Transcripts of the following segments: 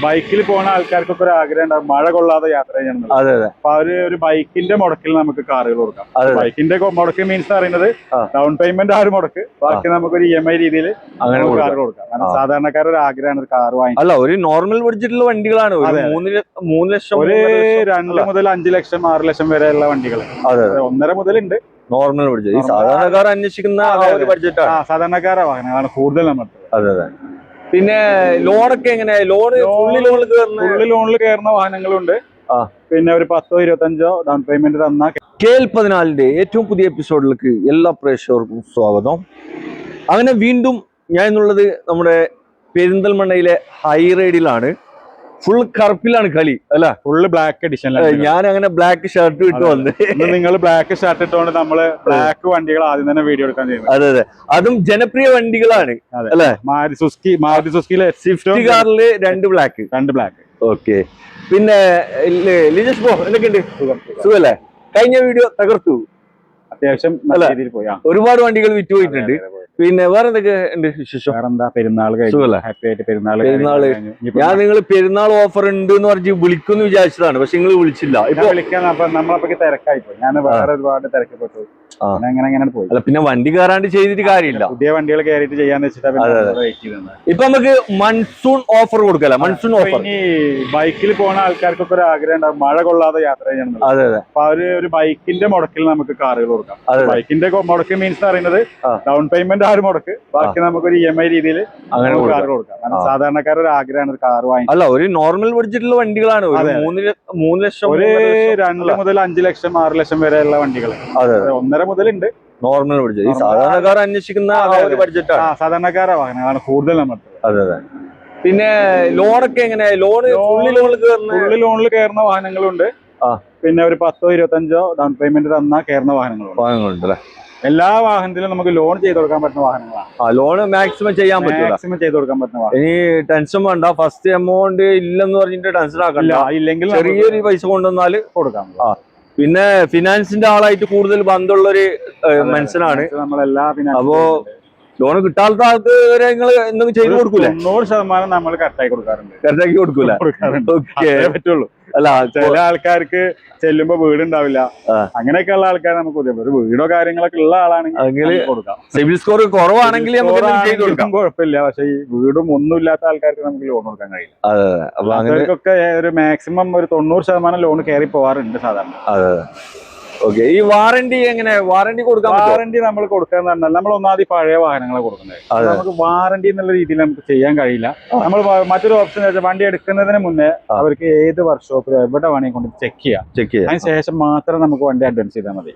ബൈക്കിൽ പോകുന്ന ആൾക്കാർക്കൊക്കെ ഒരു ആഗ്രഹം ഉണ്ടാവും മഴ കൊള്ളാതെ യാത്ര ചെയ്യണം. അതെ അതെ. അപ്പൊ ഒരു ബൈക്കിന്റെ മുടക്കിൽ നമുക്ക് കാറുകൾ കൊടുക്കാം. ബൈക്കിന്റെ മുടക്ക് മീൻസ് പറയുന്നത് ഡൗൺ പേയ്മെന്റ് ആ ഒരു മുടക്ക്, ബാക്കി നമുക്കൊരു EMI രീതിയിൽ കാറുകൾ കൊടുക്കാം. കാരണം സാധാരണക്കാരുടെ ഒരു ആഗ്രഹമാണ് ഒരു കാർ വാങ്ങി. അല്ല, ഒരു നോർമൽ ബഡ്ജറ്റിലുള്ള വണ്ടികളാണ്. 3 ലക്ഷം, ഒരു 2 മുതൽ 5 ലക്ഷം 6 ലക്ഷം വരെയുള്ള വണ്ടികൾ 1.5 മുതലുണ്ട്. നോർമൽ ബഡ്ജറ്റ്, സാധാരണക്കാർ അന്വേഷിക്കുന്ന ബഡ്ജറ്റാണ്. സാധാരണക്കാരെ വാഹനങ്ങളാണ് കൂടുതൽ നമ്മൾ. അതെ അതെ. പിന്നെ ലോണൊക്കെ എങ്ങനെയാ? ഫുള്ള് ലോണിൽ കയറുന്ന വാഹനങ്ങളുണ്ട്. പിന്നെ ഒരു 10-25 ഡൗൺ പേയ്മെന്റ് തന്ന. KL14 ഏറ്റവും പുതിയ എപ്പിസോഡിലേക്ക് എല്ലാ പ്രേക്ഷകർക്കും സ്വാഗതം. അങ്ങനെ വീണ്ടും ഞാൻ എന്നുള്ളത് നമ്മുടെ പെരിന്തൽമണ്ണയിലെ ഹൈറൈഡിലാണ്. ഫുൾ കറുപ്പിലാണ് കളി അല്ല, ഫുള്ള് ബ്ലാക്ക് എഡിഷനിലാണ്. ഞാൻ അങ്ങനെ ബ്ലാക്ക് ഷർട്ട് ഇട്ട് വന്ന്. നിങ്ങൾ ബ്ലാക്ക് ഷർട്ട് ഇട്ടുകൊണ്ട് നമ്മള് ബ്ലാക്ക് വണ്ടികൾ ആദ്യം തന്നെ വീഡിയോ എടുക്കാൻ ചെയ്യുന്നത്. അതെ അതെ, അതും ജനപ്രിയ വണ്ടികളാണ് അല്ലെ. മാരുതി സുസുക്കിയിലെ സ്വിഫ്റ്റ് കാറില് 2 ബ്ലാക്ക്. ഓക്കെ. പിന്നെ ലിജസ് ബ്രോ എന്തൊക്കെയുണ്ട്? സുഖല്ലേ? കഴിഞ്ഞ വീഡിയോ തകർത്തു, അത്യാവശ്യം നല്ല രീതിയിൽ പോയി. ഒരുപാട് വണ്ടികൾ വിറ്റുപോയിട്ടുണ്ട്. പിന്നെ വേറെ എന്തൊക്കെ ഉണ്ട് വിശേഷം? വേറെന്താ, പെരുന്നാൾ ഹാപ്പി ആയിട്ട് പെരുന്നാള്. ഞാൻ നിങ്ങൾ പെരുന്നാൾ ഓഫർ ഉണ്ട് എന്ന് പറഞ്ഞ് വിളിക്കുമെന്ന് വിചാരിച്ചതാണ്, പക്ഷെ നിങ്ങൾ വിളിച്ചില്ല. ഇപ്പൊ വിളിക്കാൻ നമ്മളപ്പോ തിരക്കായി പോയി. ഞാൻ വേറെ ഒരുപാട് തിരക്കപ്പെട്ടു. അങ്ങനെ പോയി. അല്ല, പിന്നെ വണ്ടി കയറാണ്ട് ചെയ്തിട്ട് കാര്യമില്ല. പുതിയ വണ്ടികൾ കയറിയിട്ട് ചെയ്യാന്ന് വെച്ചിട്ട് ഇപ്പൊ നമുക്ക് മൺസൂൺ ഓഫർ കൊടുക്കല. മൺസൂൺ ഓഫർ ഇനി ബൈക്കിൽ പോകുന്ന ആൾക്കാർക്കൊക്കെ ഒരു ആഗ്രഹം ഉണ്ടാവും മഴ കൊള്ളാതെ യാത്ര ചെയ്യണം. അതെ അതെ. അപ്പൊ ഒരു ബൈക്കിന്റെ മുടക്കിൽ നമുക്ക് കാറുകൾ കൊടുക്കാം. ബൈക്കിന്റെ മുടക്ക് മീൻസ് പറയുന്നത് ഡൗൺ പേയ്മെന്റ് ആ ഒരു മുടക്ക്, ബാക്കി നമുക്കൊരു EMI രീതിയിൽ കാറുകൾ കൊടുക്കാം. കാരണം സാധാരണക്കാരുടെ ഒരു ആഗ്രഹമാണ് ഒരു കാർ വാങ്ങി. അല്ല, ഒരു നോർമൽ ബഡ്ജറ്റിലുള്ള വണ്ടികളാണ്. 3 ലക്ഷം, ഒരു 2 മുതൽ 5 ലക്ഷം 6 ലക്ഷം വരെയുള്ള വണ്ടികൾ 1.5 മുതലുണ്ട്. നോർമൽ ബഡ്ജറ്റ്, സാധാരണക്കാർ അന്വേഷിക്കുന്ന ബഡ്ജറ്റാണ്. സാധാരണക്കാരെ വാഹനങ്ങളാണ് കൂടുതൽ നമ്മൾ. അതെ അതെ. പിന്നെ ലോണൊക്കെ എങ്ങനെയാ? ഫുള്ള് ലോണിൽ കയറുന്ന വാഹനങ്ങളുണ്ട്. പിന്നെ ഒരു 10-25 ഡൗൺ പേയ്മെന്റ് തന്ന കയറുന്ന വാഹനങ്ങളുണ്ട്. എല്ലാ വാഹനത്തിലും നമുക്ക് ലോൺ ചെയ്ത് കൊടുക്കാൻ പറ്റുന്ന വാഹനങ്ങളാണ്. ലോൺ മാക്സിമം ചെയ്യാൻ പറ്റും, മാക്സിമം ചെയ്ത് കൊടുക്കാൻ പറ്റുന്ന വാഹനം. ഇനി ടെൻഷൻ വേണ്ട, ഫസ്റ്റ് എമൗണ്ട് ഇല്ലെന്ന് പറഞ്ഞിട്ട് ടെൻഷൻ ആക്കണ്ട. ഇല്ലെങ്കിൽ ചെറിയൊരു പൈസ കൊണ്ടുവന്നാല് കൊടുക്കാം. പിന്നെ ഫിനാൻസിന്റെ ആളായിട്ട് കൂടുതൽ ബന്ധമുള്ളൊരു മനുഷ്യനാണ് നമ്മളെല്ലാ. അപ്പോ ലോൺ കിട്ടാത്ത ആൾക്ക് വരെ നിങ്ങൾ എന്തെങ്കിലും ചെയ്ത് കൊടുക്കൂലേ? 100% നമ്മൾ കറക്റ്റാക്കി കൊടുക്കാറുണ്ട്. കറക്റ്റാക്കി കൊടുക്കൂല? പറ്റുള്ളൂ. അല്ല, ചില ആൾക്കാർക്ക് ചെല്ലുമ്പോ വീടുണ്ടാവില്ല. അങ്ങനെയൊക്കെയുള്ള ആൾക്കാർ നമുക്ക് ഒരു വീടോ കാര്യങ്ങളൊക്കെ ഉള്ള ആളാണെങ്കിൽ കൊടുക്കാം. സിബിൽ സ്കോർ കുറവാണെങ്കിൽ കുഴപ്പമില്ല. പക്ഷെ ഈ വീടും ഒന്നും ഇല്ലാത്ത ആൾക്കാർക്ക് നമുക്ക് ലോൺ കൊടുക്കാൻ കഴിയില്ല. അവർക്കൊക്കെ ഒരു മാക്സിമം ഒരു 90% ലോൺ കയറി പോവാറുണ്ട് സാധാരണ. ഓക്കെ. ഈ വാറന്റി എങ്ങനെ? വാറന്റി കൊടുക്കാൻ? വാറന്റി നമ്മൾ കൊടുക്കാന്ന് പറഞ്ഞാൽ നമ്മൾ ഒന്നാമത് പഴയ വാഹനങ്ങളെ കൊടുക്കുന്നത്. നമുക്ക് വാറന്റി എന്നുള്ള രീതിയിൽ നമുക്ക് ചെയ്യാൻ കഴിയില്ല. നമ്മൾ മറ്റൊരു ഓപ്ഷൻ വെച്ചാൽ വണ്ടി എടുക്കുന്നതിന് മുന്നേ അവർക്ക് ഏത് വർക്ക്ഷോപ്പിൽ എവിടെ വേണമെങ്കിൽ കൊണ്ട് ചെക്ക് ചെയ്യാം. അതിന് ശേഷം മാത്രം നമുക്ക് വണ്ടി അഡ്വാൻസ് ചെയ്താൽ മതി.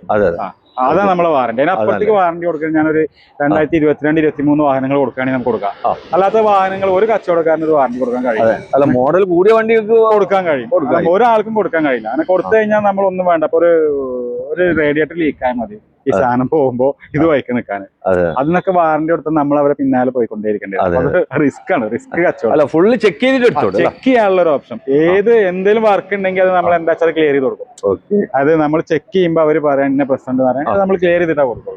അതാണ് നമ്മളെ വാറന്റി. അതിനപ്പുറത്തേക്ക് വാറന്റി കൊടുക്കുന്നത് ഞാനൊരു 2022-23 വാഹനങ്ങൾ കൊടുക്കുകയാണെങ്കിൽ നമുക്ക് കൊടുക്കാം. അല്ലാത്ത വാഹനങ്ങൾ ഒരു കച്ചവടക്കാരന് ഒരു വാറന്റി കൊടുക്കാൻ കഴിയില്ല. അല്ല, മോഡൽ കൂടിയ വണ്ടികൾക്ക് കൊടുക്കാൻ കഴിയും. ഒരാൾക്കും കൊടുക്കാൻ കഴിയില്ല. അങ്ങനെ കൊടുത്തു കഴിഞ്ഞാൽ നമ്മൾ ഒന്നും വേണ്ട. അപ്പൊ ഒരു റേഡിയേറ്റർ ലീക്കായാൽ മതി ഈ സാധനം പോകുമ്പോ ഇത് വൈക്ക് നിൽക്കാൻ. അതിനൊക്കെ വാറന്റി കൊടുത്താൽ നമ്മൾ അവരെ പിന്നാലെ പോയിക്കൊണ്ടേയിരിക്കേണ്ടി റിസ്ക് ആണ്. റിസ്ക് കച്ചവടം. ഫുള്ള് ചെക്ക് ചെയ്തിട്ട് ചെക്ക് ചെയ്യാനുള്ള ഒരു ഓപ്ഷൻ. എന്തെങ്കിലും വർക്ക് ഉണ്ടെങ്കിൽ അത് നമ്മൾ എന്താ വെച്ചാൽ ക്ലിയർ ചെയ്ത് കൊടുക്കും. അത് നമ്മൾ ചെക്ക് ചെയ്യുമ്പോൾ അവര് പറയാൻ ഇന്ന പ്രശ്നം പറയാൻ നമ്മൾ ക്ലിയർ ചെയ്തിട്ടാ കൊടുക്കും.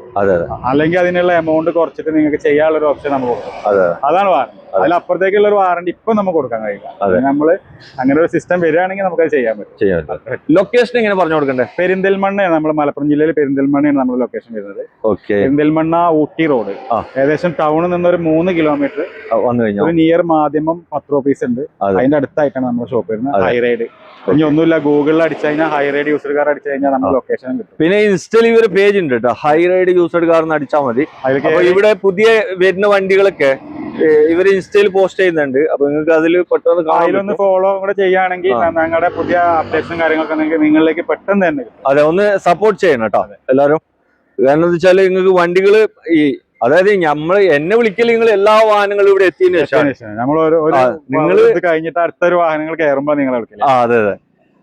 അല്ലെങ്കിൽ അതിനുള്ള എമൗണ്ട് കുറച്ചിട്ട് നിങ്ങൾക്ക് ചെയ്യാനുള്ള ഒരു ഓപ്ഷൻ നമ്മൾ കൊടുക്കും. അതാണ് വാറന്റി. അതിലപ്പുറത്തേക്കുള്ള ഒരു വാറന്റി ഇപ്പൊ നമുക്ക് കൊടുക്കാൻ കഴിയില്ല. നമ്മള് അങ്ങനെ ഒരു സിസ്റ്റം വരികയാണെങ്കിൽ നമുക്ക് അത് ചെയ്യാൻ പറ്റും. ലൊക്കേഷൻ എങ്ങനെ പറഞ്ഞു കൊടുക്കണ്ടേ? പെരിന്തൽമണ്ണയാണ്. നമ്മൾ മലപ്പുറം ജില്ലയിൽ പെരിന്തൽമണ്ണയാണ് നമ്മുടെ ലൊക്കേഷൻ വരുന്നത്. പെരിന്തൽമണ്ണ ഊട്ടി റോഡ്. ഏകദേശം ടൗണിൽ നിന്ന് ഒരു 3 കിലോമീറ്റർ വന്നു കഴിഞ്ഞാൽ ഒരു നിയർ മാധ്യമം 10 ഓഫീസ് ഉണ്ട്. അതിന്റെ അടുത്തായിട്ടാണ് നമ്മുടെ ഷോപ്പ് വരുന്നത്. ഹൈറൈഡ്. ഇനി ഒന്നുമില്ല, ഗൂഗിളിൽ അടിച്ചു കഴിഞ്ഞാൽ ഹൈറൈഡ് യൂസർ കാർ അടിച്ചു കഴിഞ്ഞാൽ നമ്മുടെ ലൊക്കേഷൻ കിട്ടും. പിന്നെ ഇൻസ്റ്റയിൽ ഇവര് പേജ് ഉണ്ട് കേട്ടോ, ഹൈറൈഡ് യൂസർ കാർ എന്ന് അടിച്ചാൽ മതി. ഇവിടെ പുതിയ വരുന്ന വണ്ടികളൊക്കെ ഇവര് ഇൻസ്റ്റയിൽ പോസ്റ്റ് ചെയ്യുന്നുണ്ട്. അപ്പൊ നിങ്ങൾക്ക് അതിൽ പെട്ടെന്ന് അതിലൊന്ന് ഫോളോ കൂടെ ചെയ്യുകയാണെങ്കിൽ ഞങ്ങളുടെ പുതിയ അപ്ഡേറ്റ്സും കാര്യങ്ങളൊക്കെ നിങ്ങളിലേക്ക് പെട്ടെന്ന് തന്നെ കിട്ടും. അതെ, ഒന്ന് സപ്പോർട്ട് ചെയ്യണം കേട്ടോ എല്ലാരും. കാരണം എന്താ വെച്ചാല് നിങ്ങൾക്ക് വണ്ടികള് അതായത് എന്നെ വിളിക്കൽ നിങ്ങൾ എല്ലാ വാഹനങ്ങളും ഇവിടെ എത്തിയതിനു ശേഷം നിങ്ങൾ കഴിഞ്ഞിട്ട് അടുത്തൊരു വാഹനങ്ങൾ കയറുമ്പോ നിങ്ങൾ വിളിക്കില്ല. അതെ അതെ.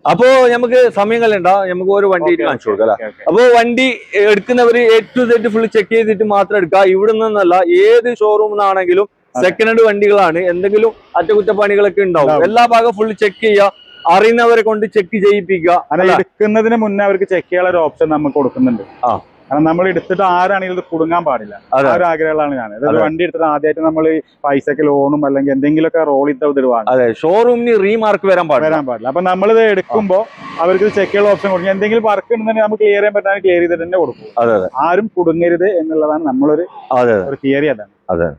അപ്പോ നമുക്ക് സമയം കളയണ്ട, നമുക്ക് ഒരു വണ്ടി കാണിച്ചു കൊടുക്കാം. അപ്പൊ വണ്ടി എടുക്കുന്നവര് A to Z full check ചെയ്തിട്ട് മാത്രം എടുക്കുക. ഇവിടെ നിന്നല്ല, ഏത് ഷോറൂമിൽ നിന്നാണെങ്കിലും സെക്കൻഡ് ഹാൻഡ് വണ്ടികളാണ്. എന്തെങ്കിലും അറ്റകുറ്റപ്പണികളൊക്കെ ഉണ്ടാവും. എല്ലാ ഭാഗം ഫുൾ ചെക്ക് ചെയ്യുക. അറിയുന്നവരെ കൊണ്ട് ചെക്ക് ചെയ്യിപ്പിക്കുക. എടുക്കുന്നതിന് മുന്നേ അവർക്ക് ചെക്ക് ചെയ്യാനുള്ള ഒരു ഓപ്ഷൻ നമുക്ക് കൊടുക്കുന്നുണ്ട്. കാരണം നമ്മൾ എടുത്തിട്ട് ആരാണെങ്കിലും ഇത് കുടുങ്ങാൻ പാടില്ല. ആ ഒരു ആഗ്രഹമാണ് ഞാൻ. അതായത് വണ്ടി എടുത്തിട്ട് ആദ്യമായിട്ട് നമ്മൾ പൈസക്ക് ലോണും അല്ലെങ്കിൽ എന്തെങ്കിലുമൊക്കെ റോൾ ഇടുവാണ്. അതെ, ഷോറൂമിന് റീമാർക്ക് വരാൻ പാടില്ല. അപ്പൊ നമ്മളിത് എടുക്കുമ്പോൾ അവർക്ക് ചെക്ക് ചെയ്യാനുള്ള ഓപ്ഷൻ കൊടുക്കും. എന്തെങ്കിലും വർക്ക് ഉണ്ടെങ്കിൽ നമുക്ക് ക്ലിയർ ചെയ്യാൻ പറ്റാൻ ക്ലിയർ ചെയ്തിട്ട് തന്നെ കൊടുക്കും. ആരും കുടുങ്ങരുത് എന്നുള്ളതാണ് നമ്മളൊരു തിയറി. അതാണ്. അതെ.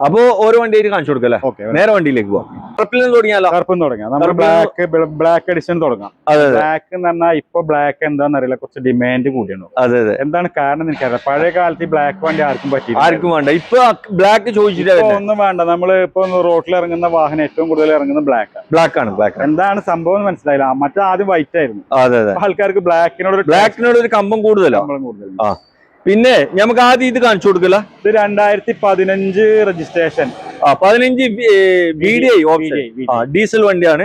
അപ്പൊ ഓരോ വണ്ടിയായിട്ട് കാണിച്ചു കൊടുക്കല്ലേ. നേരെ വണ്ടിയിലേക്ക് പോവാം. കറുപ്പം തുടങ്ങാം. നമ്മൾ ബ്ലാക്ക് എഡിഷൻ തുടങ്ങാം. ബ്ലാക്ക് എന്ന് പറഞ്ഞാൽ ഇപ്പൊ ബ്ലാക്ക് എന്താണെന്നറിയില്ല, കുറച്ച് ഡിമാൻഡ് കൂടിയുണ്ടോ. എന്താണ് കാരണം എനിക്കറിയാം. പഴയ കാലത്ത് ഈ ബ്ലാക്ക് വണ്ടി ആർക്കും വേണ്ട. ഇപ്പൊ ബ്ലാക്ക് ചോദിച്ചിട്ട് ഒന്നും വേണ്ട. നമ്മള് ഇപ്പൊ റോഡിൽ ഇറങ്ങുന്ന വാഹനം ഏറ്റവും കൂടുതൽ ഇറങ്ങുന്നത് ബ്ലാക്ക് ആണ്. എന്താണ് സംഭവം മനസ്സിലായില്ല. മറ്റേ ആദ്യം വൈറ്റ് ആയിരുന്നു. ആൾക്കാർക്ക് ബ്ലാക്കിനോട് ഒരു കമ്പം കൂടുതലാണ്. പിന്നെ നമുക്ക് ആദ്യം ഇത് കാണിച്ചു കൊടുക്കല. ഇത് 2015 രജിസ്ട്രേഷൻ. 15 VDI ഡീസൽ വണ്ടിയാണ്.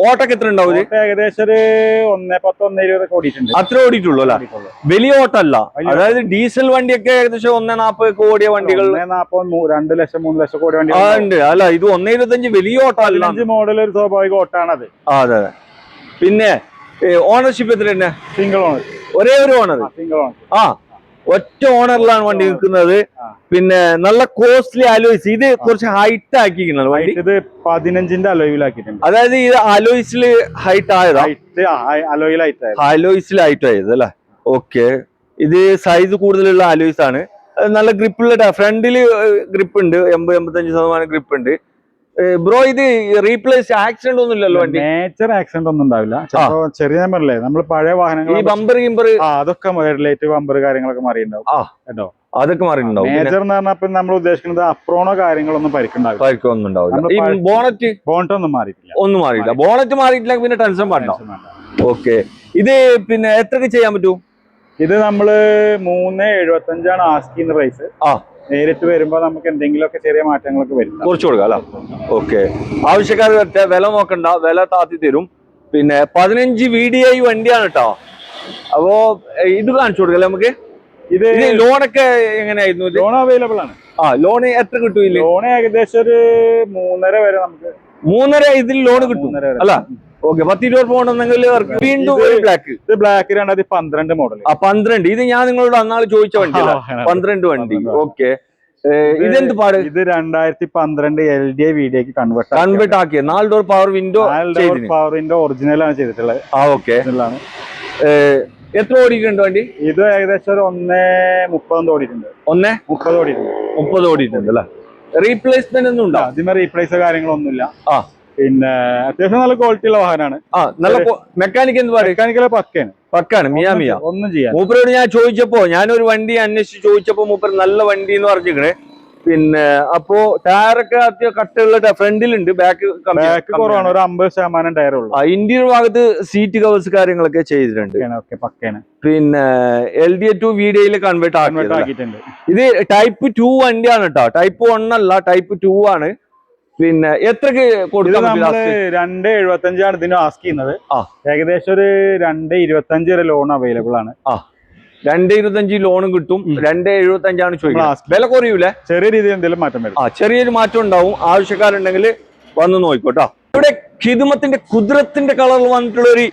ഓട്ടൊക്കെ എത്ര ഉണ്ടാവും? ഏകദേശം ഒരു 110-120 ഓടിയിട്ടുണ്ട്. അത്ര ഓടിയിട്ടുള്ളൂ അല്ല, വലിയ ഓട്ടല്ല. അതായത് ഡീസൽ വണ്ടിയൊക്കെ ഏകദേശം 140 ഓടിയ വണ്ടികൾ, 2 ലക്ഷം 3 ലക്ഷം ഓടിയ വണ്ടി ഉണ്ട് അല്ല. ഇത് 125 വലിയ ഓട്ടല്ല. മോഡൽ ഒരു സ്വാഭാവിക ഓട്ടാണത്. അതെ. പിന്നെ ഓണർഷിപ്പ് എത്ര തന്നെ? Single owner. ഒരേ ഒരു ഓണർ. ഒറ്റ ഓണറിലാണ് വണ്ടി നിൽക്കുന്നത്. പിന്നെ നല്ല കോസ്റ്റ്ലി അലോയ്സ്. ഇത് കുറച്ച് ഹൈറ്റ് ആക്കിയിരിക്കുന്നത് വണ്ടി. ഇത് 15ന്റെ അലോയിലാക്കിയിട്ടുണ്ട്. അതായത് ഇത് അലോയ്സിൽ ഹൈറ്റ് ആയതാ. അലോയ്സിൽ ഹൈറ്റ് ആയത് അല്ലെ. ഓക്കെ. ഇത് സൈസ് കൂടുതലുള്ള അലോയ്സ് ആണ്. നല്ല ഗ്രിപ്പുള്ള, ഫ്രണ്ടില് ഗ്രിപ്പ് ഉണ്ട്, 80-85% ഗ്രിപ്പ് ഉണ്ട്. ബ്രോ, ഇത് റീപ്ലേസ് ആക്സിഡന്റ് ഒന്നും ഇല്ലല്ലോ വണ്ടി? മേജർ ആക്സിഡന്റ് ഒന്നും ഉണ്ടാവില്ല. ചെറിയ നമ്പറല്ലേ, നമ്മൾ പഴയ വാഹനങ്ങൾ ഈ ബമ്പർ അതൊക്കെ ലൈറ്റ് ബമ്പർ കാര്യങ്ങളൊക്കെ മാറിയിട്ടുണ്ടാവും കേട്ടോ. അതൊക്കെ മാറിയിട്ടുണ്ടാവും. മേജർ എന്ന് പറഞ്ഞാൽ നമ്മൾ ഉദ്ദേശിക്കുന്നത് അപ്രോണോ കാര്യങ്ങളൊന്നും പരിക്കുണ്ടാവില്ല. ബോണറ്റ് ഒന്നും മാറിയിട്ടില്ല. ഒന്നും മാറിയില്ല. ബോണറ്റ് മാറിയിട്ടില്ല പിന്നെ ടെൻഷൻ പാടില്ല. ഓക്കെ. ഇത് പിന്നെ എത്രക്ക് ചെയ്യാൻ പറ്റൂ? ഇത് നമ്മള് 375 ആസ്കിങ് പ്രൈസ്. നേരിട്ട് വരുമ്പോ നമുക്ക് എന്തെങ്കിലുമൊക്കെ ചെറിയ മാറ്റങ്ങളൊക്കെ വരും. കുറച്ച് കൊടുക്കാം അല്ല. ഓക്കെ. ആവശ്യക്കാർ വില നോക്കണ്ട, വില താത്തി തരും. പിന്നെ 15 VDI വണ്ടിയാണ് കേട്ടോ. അപ്പോ ഇത് കാണിച്ചു കൊടുക്കല്ലേ നമുക്ക്. ഇത് ലോണൊക്കെ എങ്ങനെയായിരുന്നു? ലോൺ അവൈലബിൾ ആണ്. ലോൺ എത്ര കിട്ടും? ലോൺ ഏകദേശം ഒരു 3.5 വരെ നമുക്ക്. 3.5 ഇതിൽ ലോൺ കിട്ടും അല്ല. ഓക്കെ. 10-20 പോകണമെന്നെങ്കിൽ വീണ്ടും ബ്ലാക്ക്. ഇത് ബ്ലാക്ക് 2012 മോഡൽ. 12. ഇത് ഞാൻ നിങ്ങളോട് അന്നാൾ ചോദിച്ച വണ്ടിയല്ല, 12 വണ്ടി. ഓക്കെ. ഇതെന്ത് പാട്? ഇത് 2012 LDI VDIക്ക് കൺവേർട്ട് ആക്കിയ 4 door power window. Power window original ആണ് ചെയ്തിട്ടുള്ളത്. ഓക്കെ. എത്ര ഓടിയിട്ടുണ്ട് വണ്ടി? ഇത് ഏകദേശം ഒരു 1:30 ഓടിയിട്ടുണ്ട്. 1:30 ഓടിയിട്ടുണ്ട് അല്ലേ. റീപ്ലേസ്മെന്റ് ഒന്നും ഉണ്ടോ? അതിന് റീപ്ലേസ് കാര്യങ്ങളൊന്നുമില്ല. പിന്നെ അത്യാവശ്യം നല്ല ക്വാളിറ്റി ഉള്ള വാഹനമാണ്. നല്ല മെക്കാനിക് എന്ത് പറയും? മെക്കാനിക്കൽ പക്കാണ്. മിയാമിയ. ഒന്നും ചെയ്യാം. മൂപ്പരോട് ഞാൻ ചോദിച്ചപ്പോ, ഞാനൊരു വണ്ടി അന്വേഷിച്ച് ചോദിച്ചപ്പോ മൂപ്പർ നല്ല വണ്ടി എന്ന് പറഞ്ഞിരിക്കണേ. പിന്നെ അപ്പോ ടയറൊക്കെ അത്യാവശ്യം കട്ടുള്ള ഫ്രണ്ടിലുണ്ട്, ബാക്ക് കുറവാണ്. ഒരു 50% ടയർ ഉള്ളൂ. ഇന്റീരിയർ ഭാഗത്ത് സീറ്റ് കവേഴ്സ് കാര്യങ്ങളൊക്കെ ചെയ്തിട്ടുണ്ട്. പിന്നെ LDA to VDI കൺവേർട്ട് ആക്കിയിട്ടുണ്ട്. ഇത് ടൈപ്പ് 2 വണ്ടിയാണ് കേട്ടോ. ടൈപ്പ് 1 അല്ല, ടൈപ്പ് 2 ആണ്. പിന്നെ എത്രക്ക് കൊടുക്കാം? 2.75 ആണ് ഇതിന് ആസ്ക് ചെയ്യുന്നത്. ഏകദേശം ഒരു 2.25 വരെ ലോൺ അവൈലബിൾ ആണ്. 2.25 ലോണും കിട്ടും. 2.75 ആണ് ചോദിക്കുന്നത്. വില കുറയൂലേ? ചെറിയ രീതിയിൽ എന്തെങ്കിലും മാറ്റം വരും. ചെറിയൊരു മാറ്റം ഉണ്ടാവും. ആവശ്യക്കാരുണ്ടെങ്കിൽ വന്ന് നോക്കിക്കോട്ടോ. ഇവിടെ ഖിദ്മത്തിന്റെ കുദ്രത്തിന്റെ കളറിൽ വന്നിട്ടുള്ള ഒരു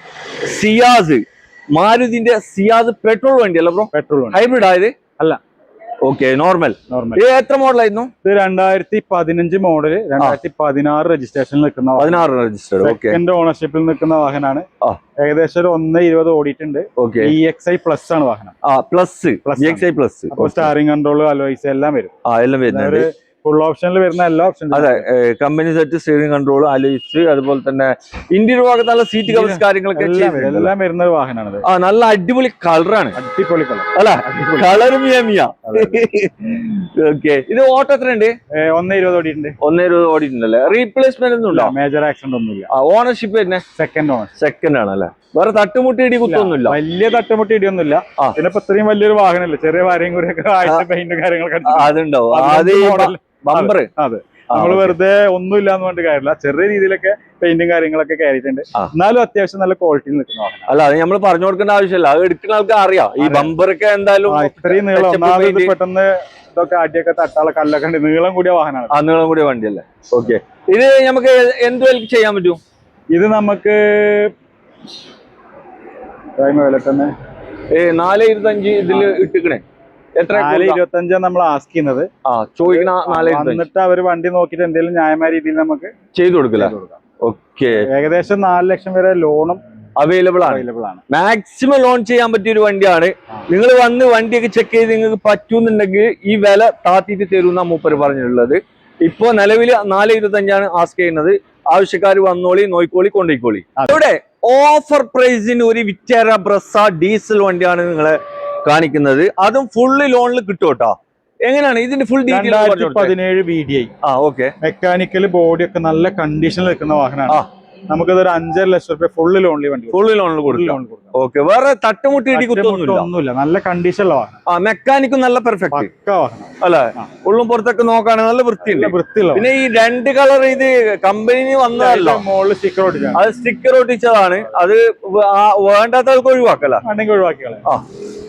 സിയാസ്, മാരുതിന്റെ സിയാസ് പെട്രോൾ വണ്ടിയല്ല ബ്രോ? പെട്രോൾ ഹൈബ്രിഡ് ആയത് അല്ല. ഓക്കെ. നോർമൽ. എത്ര മോഡലായിരുന്നു? ഇത് 2015 മോഡല്, 2016 രജിസ്ട്രേഷനിൽ നിൽക്കുന്ന 16 രജിസ്റ്റേർഡ്. സെക്കൻഡ് ഓണർഷിപ്പിൽ നിൽക്കുന്ന വാഹനമാണ്. ഏകദേശം ഒരു 1:20 ഓടിയിട്ടുണ്ട്. EXI പ്ലസ് ആണ് വാഹനം. EXI plus. Starring control, alloys എല്ലാം വരും. എല്ലാം വരുന്നുണ്ട്. ഫുൾ ഓപ്ഷനിൽ വരുന്ന എല്ലാ ഓപ്ഷനും. അതെ. Company set, steering control, alloys, അതുപോലെ തന്നെ ഇന്റീരിയർ ഭാഗത്ത് നല്ല സീറ്റ് കവേഴ്സ് കാര്യങ്ങളൊക്കെ എല്ലാം വരുന്ന ഒരു വാഹനമാണ്. നല്ല അടിപൊളി കളറാണ്. അടിപൊളി കളർ അല്ല, കളർ മിയ. ഓക്കെ. ഇത് ഓട്ടോ എത്ര ഉണ്ട്? 1:20 ഓടിയിട്ടുണ്ട്. 1:20 ഓടിയിട്ടുണ്ടല്ലേ. റീപ്ലേസ്മെന്റ് ഒന്നും ഉണ്ടോ? മേജർ ആക്സിഡന്റ് ഒന്നുമില്ല. ഓണർഷിപ്പ് തന്നെ സെക്കൻഡ് ആണല്ലേ. വേറെ തട്ടുമുട്ടി ഇടി കുത്തൊന്നുമില്ല. വലിയ തട്ടുമുട്ടി ഇടിയൊന്നുമില്ല. പിന്നെ ഇത്രയും വലിയൊരു വാഹനമല്ല, ചെറിയ വാരയും കൂടി പെയിന്റും കാര്യങ്ങളൊക്കെ അതുണ്ടാവും. അത് ബമ്പർ. അതെ. നമ്മള് വെറുതെ ഒന്നുമില്ല എന്ന് പറഞ്ഞിട്ട് കാര്യമില്ല. ചെറിയ രീതിയിലൊക്കെ പെയിന്റും കാര്യങ്ങളൊക്കെ കയറിയിട്ടുണ്ട്. എന്നാലും അത്യാവശ്യം നല്ല ക്വാളിറ്റിയിൽ നിൽക്കുന്ന വാഹനം. അല്ല, അത് നമ്മൾ പറഞ്ഞു കൊടുക്കേണ്ട ആവശ്യമില്ല. അത് എടുക്കുന്ന ആൾക്ക് അറിയാം. ഈ ബമ്പറൊക്കെ എന്തായാലും ഇത്രയും നീളം പെട്ടെന്ന് ഇതൊക്കെ അടിയൊക്കെ തട്ടാളെ കല്ലൊക്കെ ഉണ്ട്. നീളം കൂടിയ വാഹനമാണ്. നീളം കൂടിയ വണ്ടിയല്ലേ. ഓക്കെ. ഇത് നമുക്ക് എന്ത് വിലക്ക് ചെയ്യാൻ പറ്റും? ഇത് നമുക്ക് വില തന്നെ 425 ഇതില് ഇട്ടിക്കണേ. എത്ര 425 നമ്മൾ ആസ്ക് ചെയ്യുന്നത്. ചോദിക്കണ 425. എന്നിട്ട് അവര് വണ്ടി നോക്കിയിട്ട് എന്തെങ്കിലും ന്യായമായ രീതിയിൽ നമുക്ക് ചെയ്തു കൊടുക്കില്ല. ഓക്കെ, ഏകദേശം 4 ലക്ഷം വരെ ലോണും അവൈലബിൾ ആണ്. മാക്സിമം ലോൺ ചെയ്യാൻ പറ്റിയ ഒരു വണ്ടിയാണ്. നിങ്ങൾ വന്ന് വണ്ടിയൊക്കെ ചെക്ക് ചെയ്ത് നിങ്ങൾക്ക് പറ്റുന്നുണ്ടെങ്കിൽ ഈ വില താത്തിട്ട് തരുന്ന മൂപ്പര് പറഞ്ഞിട്ടുള്ളത്. ഇപ്പൊ നിലവിൽ 425 ആസ്ക് ചെയ്യുന്നത്. ആവശ്യക്കാർ വന്നോളി, നോയിക്കോളി, കൊണ്ടുപോയിക്കോളി. ഇവിടെ ഓഫർ പ്രൈസിന് ഒരു വിറ്റേര ബ്രസ ഡീസൽ വണ്ടിയാണ് നിങ്ങളെ കാണിക്കുന്നത്. അതും ഫുള്ള് ലോണിൽ കിട്ടും കേട്ടോ. എങ്ങനെയാണ് ഇതിന്റെ full detail? 2017 VDI. Okay, mechanical body ഒക്കെ നല്ല കണ്ടീഷനിൽ നിൽക്കുന്ന വാഹനമാണ്. നമുക്കതൊരു 5.5 ലക്ഷം രൂപ ഫുള്ള് ലോണിൽ വണ്ടി, ഫുള്ള് ലോണിൽ കൊടുക്കും. ഓക്കെ, വേറെ തട്ടുമുട്ടി ഇടി കുത്തൊന്നുമില്ല, നല്ല കണ്ടീഷനുള്ള വാഹനം. മെക്കാനിക്കും നല്ല പെർഫെക്റ്റ് പക്ക വാഹനം അല്ലെ? ഉള്ളും പുറത്തൊക്കെ നോക്കുകയാണെങ്കിൽ നല്ല വൃത്തിയുള്ള. പിന്നെ ഈ 2 കളർ ഇത് കമ്പനി വന്നതല്ല, മുകളിൽ സ്റ്റിക്കർ ഒട്ടിച്ചാണ്. അത് സ്റ്റിക്കർ ഒട്ടിച്ചതാണ്. അത് വേണ്ടാത്തവർക്ക് ഒഴിവാക്കല, ഒഴിവാക്കിയാണ്.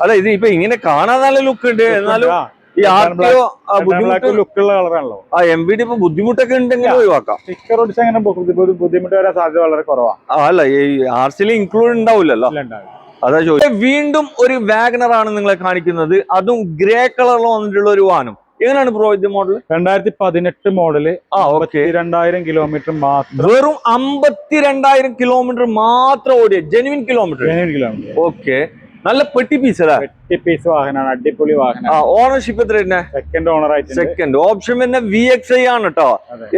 അല്ല ഇത് ഇപ്പൊ ഇങ്ങനെ കാണാൻ നല്ല ലുക്ക് ഉണ്ട്. എന്നാലും ഈ ആർട്ടിഒ ലുക്കുള്ള കളറാണല്ലോ. MVD ഇപ്പൊ ബുദ്ധിമുട്ടൊക്കെ ഉണ്ടെങ്കിൽ ഒഴിവാക്കാം. സ്റ്റിക്കർ ഒട്ടിച്ച് അങ്ങനെ ബുദ്ധിമുട്ട് വരാൻ സാധ്യത വളരെ കുറവാണ്. അല്ല, ഈ RC ഇൻക്ലൂഡ് ഉണ്ടാവില്ലല്ലോ. അതാ ചോദിച്ചത്. വീണ്ടും ഒരു വാഗണർ ആണ് നിങ്ങളെ കാണിക്കുന്നത്. അതും ഗ്രേ കളറിൽ വന്നിട്ടുള്ള ഒരു വാഹനം. എങ്ങനെയാണ് ബ്രോ ഇത് മോഡൽ? 2018 മോഡല്. 52,000 കിലോമീറ്റർ മാത്രം. വെറും 52,000 കിലോമീറ്റർ മാത്രം ഓടിയ ജെനുവിൻ കിലോമീറ്റർ. ഓക്കെ, നല്ല പെട്ടി പീസ് അല്ലേ? പെട്ടി പീസ് വാഹനമാണ്, അടിപൊളി വാഹനം. ഓണർഷിപ്പ് എത്ര തന്നെ? സെക്കൻഡ് ഓണർ ആയിട്ട്. സെക്കൻഡ് ഓപ്ഷൻ തന്നെ VXI ആണ് കേട്ടോ.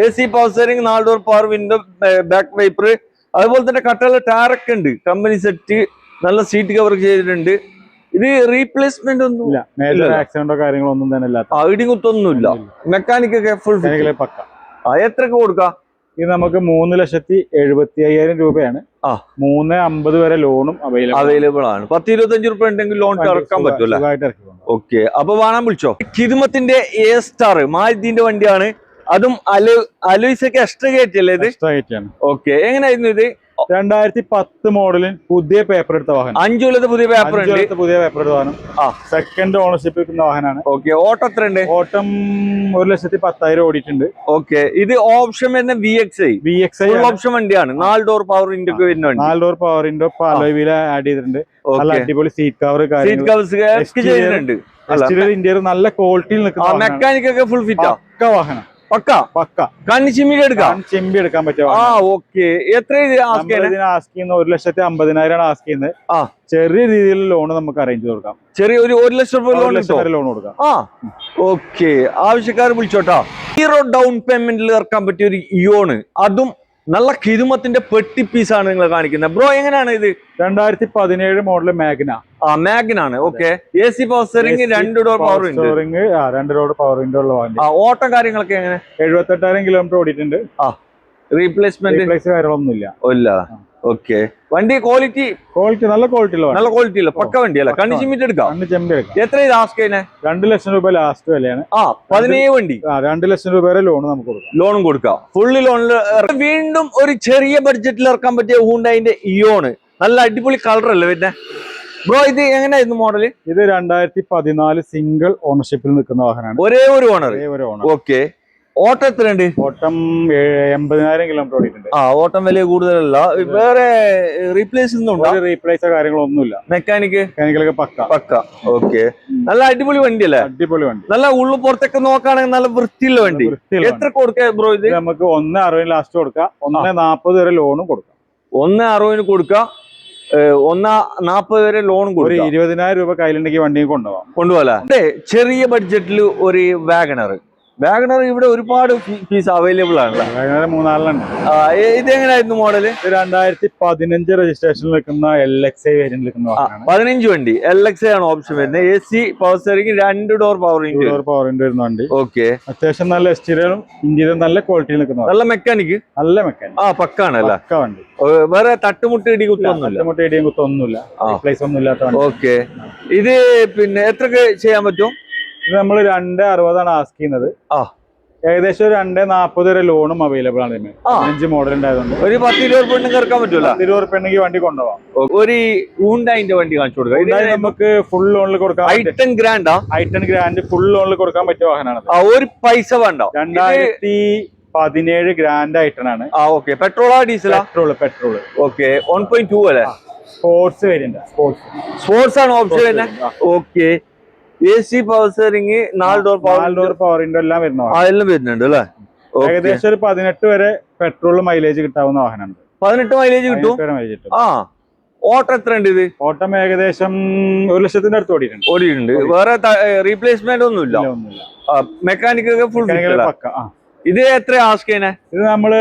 AC power steering, 4 door power window, back wiper, അതുപോലെ തന്നെ കട്ടള ടാറൊക്കെ ഉണ്ട്. കമ്പനി സെറ്റ്, നല്ല സീറ്റ് കവർ ചെയ്തിട്ടുണ്ട്. ഇത് റീപ്ലേസ്മെന്റ് ഒന്നും ഇല്ല, മേജർ ആക്സിഡന്റോ കാര്യങ്ങളോ ഒന്നും തന്നെ ഇല്ല. ഇടിങ്ങുത്തൊന്നുമില്ല. മെക്കാനിക് ഒക്കെ ഫുൾ പക്ക. എത്രക്ക് കൊടുക്കാം? ഇത് നമുക്ക് 3,75,000 രൂപയാണ്. 3,50 വരെ ലോണും അവൈലബിൾ ആണ്. 10-25 രൂപ ഉണ്ടെങ്കിൽ ലോൺ ഇറക്കാൻ പറ്റൂല. ഓക്കെ, അപ്പൊ വാങ്ങാൻ വിളിച്ചോ. കിദ്മത്തിന്റെ A സ്റ്റാർ മാരുതിന്റെ വണ്ടിയാണ്. അതും അലോയ്സൊക്കെ എക്സ്ട്രാ കയറ്റല്ലേ ഇത്? ഓക്കെ, എങ്ങനെയായിരുന്നു ഇത്? 2010 മോഡലിൽ പുതിയ പേപ്പർ എടുത്ത വാഹനം. 5 കൊല്ലത്തെ പുതിയ പേപ്പർ ഉണ്ട്. പുതിയ പേപ്പർ എടുത്ത വാഹനം. സെക്കൻഡ് ഓണർഷിപ്പ് എടുക്കുന്ന വാഹനമാണ്. ഓക്കെ, ഓട്ടം എത്ര ഉണ്ട്? ഓട്ടം 1,10,000 ഓടിയിട്ടുണ്ട്. ഓക്കെ, ഇത് ഓപ്ഷൻ വരുന്ന VXI ഓപ്ഷൻ വണ്ടിയാണ്. 4 ഡോർ പവർ വിൻഡോ വരുന്ന വണ്ടി. 4 door power window alloy wheel add ചെയ്തിട്ടുണ്ട്. നല്ല അടിപൊളി സീറ്റ് കവർ, ഇന്ത്യയിൽ നല്ല ക്വാളിറ്റിയിൽ നിൽക്കുന്ന മെക്കാനിക് ഒക്കെ ഫുൾ ഫിറ്റ് വാഹനം. കണ്ണി ചിമ്മി എടുക്കാം, ചെമ്പി എടുക്കാൻ പറ്റും. ഓക്കെ, എത്ര ആസ്ക് ചെയ്യുന്നത്? 1,50,000 ആസ്ക് ചെയ്യുന്നത്. ചെറിയ രീതിയിലുള്ള ലോൺ നമുക്ക് അറേഞ്ച് കൊടുക്കാം. ചെറിയ ഒരു 1 ലക്ഷം രൂപ ലോൺ കൊടുക്കാം. ഓക്കെ, ആവശ്യക്കാർ വിളിച്ചോട്ടാ. 0 ഡൗൺ പേയ്മെന്റിൽ ഇറക്കാൻ പറ്റിയ ഒരു ഇയോണ്, അതും നല്ല കിരുമത്തിന്റെ പെട്ടി പീസാണ് നിങ്ങൾ കാണിക്കുന്നത്. ബ്രോ, എങ്ങനെയാണ് ഇത്? 2017 മോഡൽ മാഗ്ന. മാഗ്നാണ്. Okay, AC power steering, 2 door power window. 2 door power window ഉള്ള വണ്ടി. ഓട്ടം കാര്യങ്ങളൊക്കെ എങ്ങനെ? 78,000 കിലോമീറ്റർ ഓടിയിട്ടുണ്ട്. റീപ്ലേസ്മെന്റ് കാര്യങ്ങളൊന്നുമില്ല. ഓക്കെ, വണ്ടി ക്വാളിറ്റി നല്ല ക്വാളിറ്റി ഉള്ള പക്ക വണ്ടിയല്ല. കണ്ണി ചിമ്മിട്ട് എടുക്കാം. എത്ര ഇത് ആസ്ക് ചെയ്യുന്നത്? 2 ലക്ഷം രൂപ ലാസ്റ്റ് വിലയാണ്. 17 വണ്ടി. 2 ലക്ഷം രൂപ വരെ ലോൺ നമുക്ക് കൊടുക്കാം. ലോണും കൊടുക്കാം, ഫുള്ളി ലോണിൽ. വീണ്ടും ഒരു ചെറിയ ബഡ്ജറ്റിൽ ഇറക്കാൻ പറ്റിയ ഹ്യുണ്ടായിന്റെ ഇയോണ്. നല്ല അടിപൊളി കളർ അല്ലേ പിന്നെ ബ്രോ? ഇത് എങ്ങനെയായിരുന്നു മോഡല്? ഇത് 2014 സിംഗിൾ ഓണർഷിപ്പിൽ നിൽക്കുന്ന വാഹനമാണ്. ഒരേ ഒരു ഓണർ. ഓക്കെ, ഓട്ടം എത്രയുണ്ട്? ഓട്ടം 80,000 കിലോമീറ്റർ ഓടിയിട്ടുണ്ട്. ഓട്ടം വലിയ കൂടുതലല്ല. വേറെ റീപ്ലേസ് റീപ്ലേസോ കാര്യങ്ങളോ ഒന്നുമില്ല. മെക്കാനിക്കൊക്കെ പക്ക. ഓക്കെ, നല്ല അടിപൊളി വണ്ടി അല്ലേ? അടിപൊളി വണ്ടി. നല്ല ഉള്ളു പുറത്തൊക്കെ നോക്കുകയാണെങ്കിൽ നല്ല വൃത്തിയുള്ള വണ്ടി. എത്ര കൊടുക്കുക ബ്രോ ഇത്? നമുക്ക് 1,60 ലാസ്റ്റ് കൊടുക്കാം. 1,40 വരെ ലോണും കൊടുക്കാം. 1,60 കൊടുക്കാം. 1,40 വരെ ലോണും കൊടുക്കാം. 20,000 രൂപ കയ്യിലുണ്ടെങ്കിൽ വണ്ടി കൊണ്ടുപോകാം. ചെറിയ ബഡ്ജറ്റിൽ ഒരു വാഗണർ ഇവിടെ ഒരുപാട് പീസ് അവൈലബിൾ ആണ്. 3-4 ഇത് എങ്ങനെയായിരുന്നു മോഡല്? 2015 രജിസ്ട്രേഷനിൽ നിൽക്കുന്ന LXI വേരിയന്റ് നിൽക്കുന്ന 15 വണ്ടി. LXI ആണ് ഓപ്ഷൻ വരുന്നത്. AC power steering, 2 door power window വരുന്ന വണ്ടി. ഓക്കെ, അത്യാവശ്യം നല്ല എക്സ്റ്റീരിയറും ഇന്റീരിയറും നല്ല ക്വാളിറ്റിയിൽ നിൽക്കുന്ന നല്ല മെക്കാനിക്. പക്കാണല്ലേ വണ്ടി? വേറെ തട്ടുമുട്ട് ഇടി കുത്തൊന്നുമില്ല. ഓക്കെ, ഇത് പിന്നെ എത്രക്ക് ചെയ്യാൻ പറ്റും? ഇത് നമ്മൾ 2,60 ആസ്ക് ചെയ്യുന്നത്. ഏകദേശം 2,40 വരെ ലോണും അവൈലബിൾ ആണ്. 5 മോഡൽ ഉണ്ടായതുകൊണ്ട് ഒരു 10-20 ഉറുപ്പിക ഇറക്കാൻ പറ്റൂല. 10-20 ഉറുപ്പിക വണ്ടി കൊണ്ടുപോകാം. ഒരു ഹ്യുണ്ടായിന്റെ വണ്ടി കാണിച്ചു കൊടുക്കാം. നമുക്ക് ഫുൾ ലോണിൽ കൊടുക്കാം. i10 ഗ്രാൻഡ് ഫുൾ ലോണിൽ കൊടുക്കാൻ പറ്റിയ വാഹനമാണ്. ഒരു പൈസ വേണ്ട. 2017 ഗ്രാൻഡ് i10 ആണ്. ഓക്കെ, പെട്രോളാ ഡീസലാ? പെട്രോൾ. ഓക്കെ, 1.2 അല്ലേ? സ്പോർട്സ് വേരിയന്റ് സ്പോർട്സ് ആണ് ഓപ്ഷൻ വരുന്നത്. Okay, AC power steering, 4 door power window എല്ലാം വരുന്ന അതെല്ലാം വരുന്നുണ്ട് അല്ലേ? ഏകദേശം ഒരു 18 വരെ പെട്രോൾ മൈലേജ് കിട്ടാവുന്ന വാഹനമാണ്. 18 മൈലേജ് കിട്ടും. ആ, ഓട്ടം എത്ര ഉണ്ട് ഇത്? ഓട്ടം ഏകദേശം 1,00,000 അടുത്ത് ഓടിയിട്ടുണ്ട്. വേറെ റീപ്ലേസ്മെന്റ് ഒന്നുമില്ല. മെക്കാനിക് ഫുൾ പക്ക. ഇത് എത്ര ആസ്കേനെ? ഇത് നമ്മള്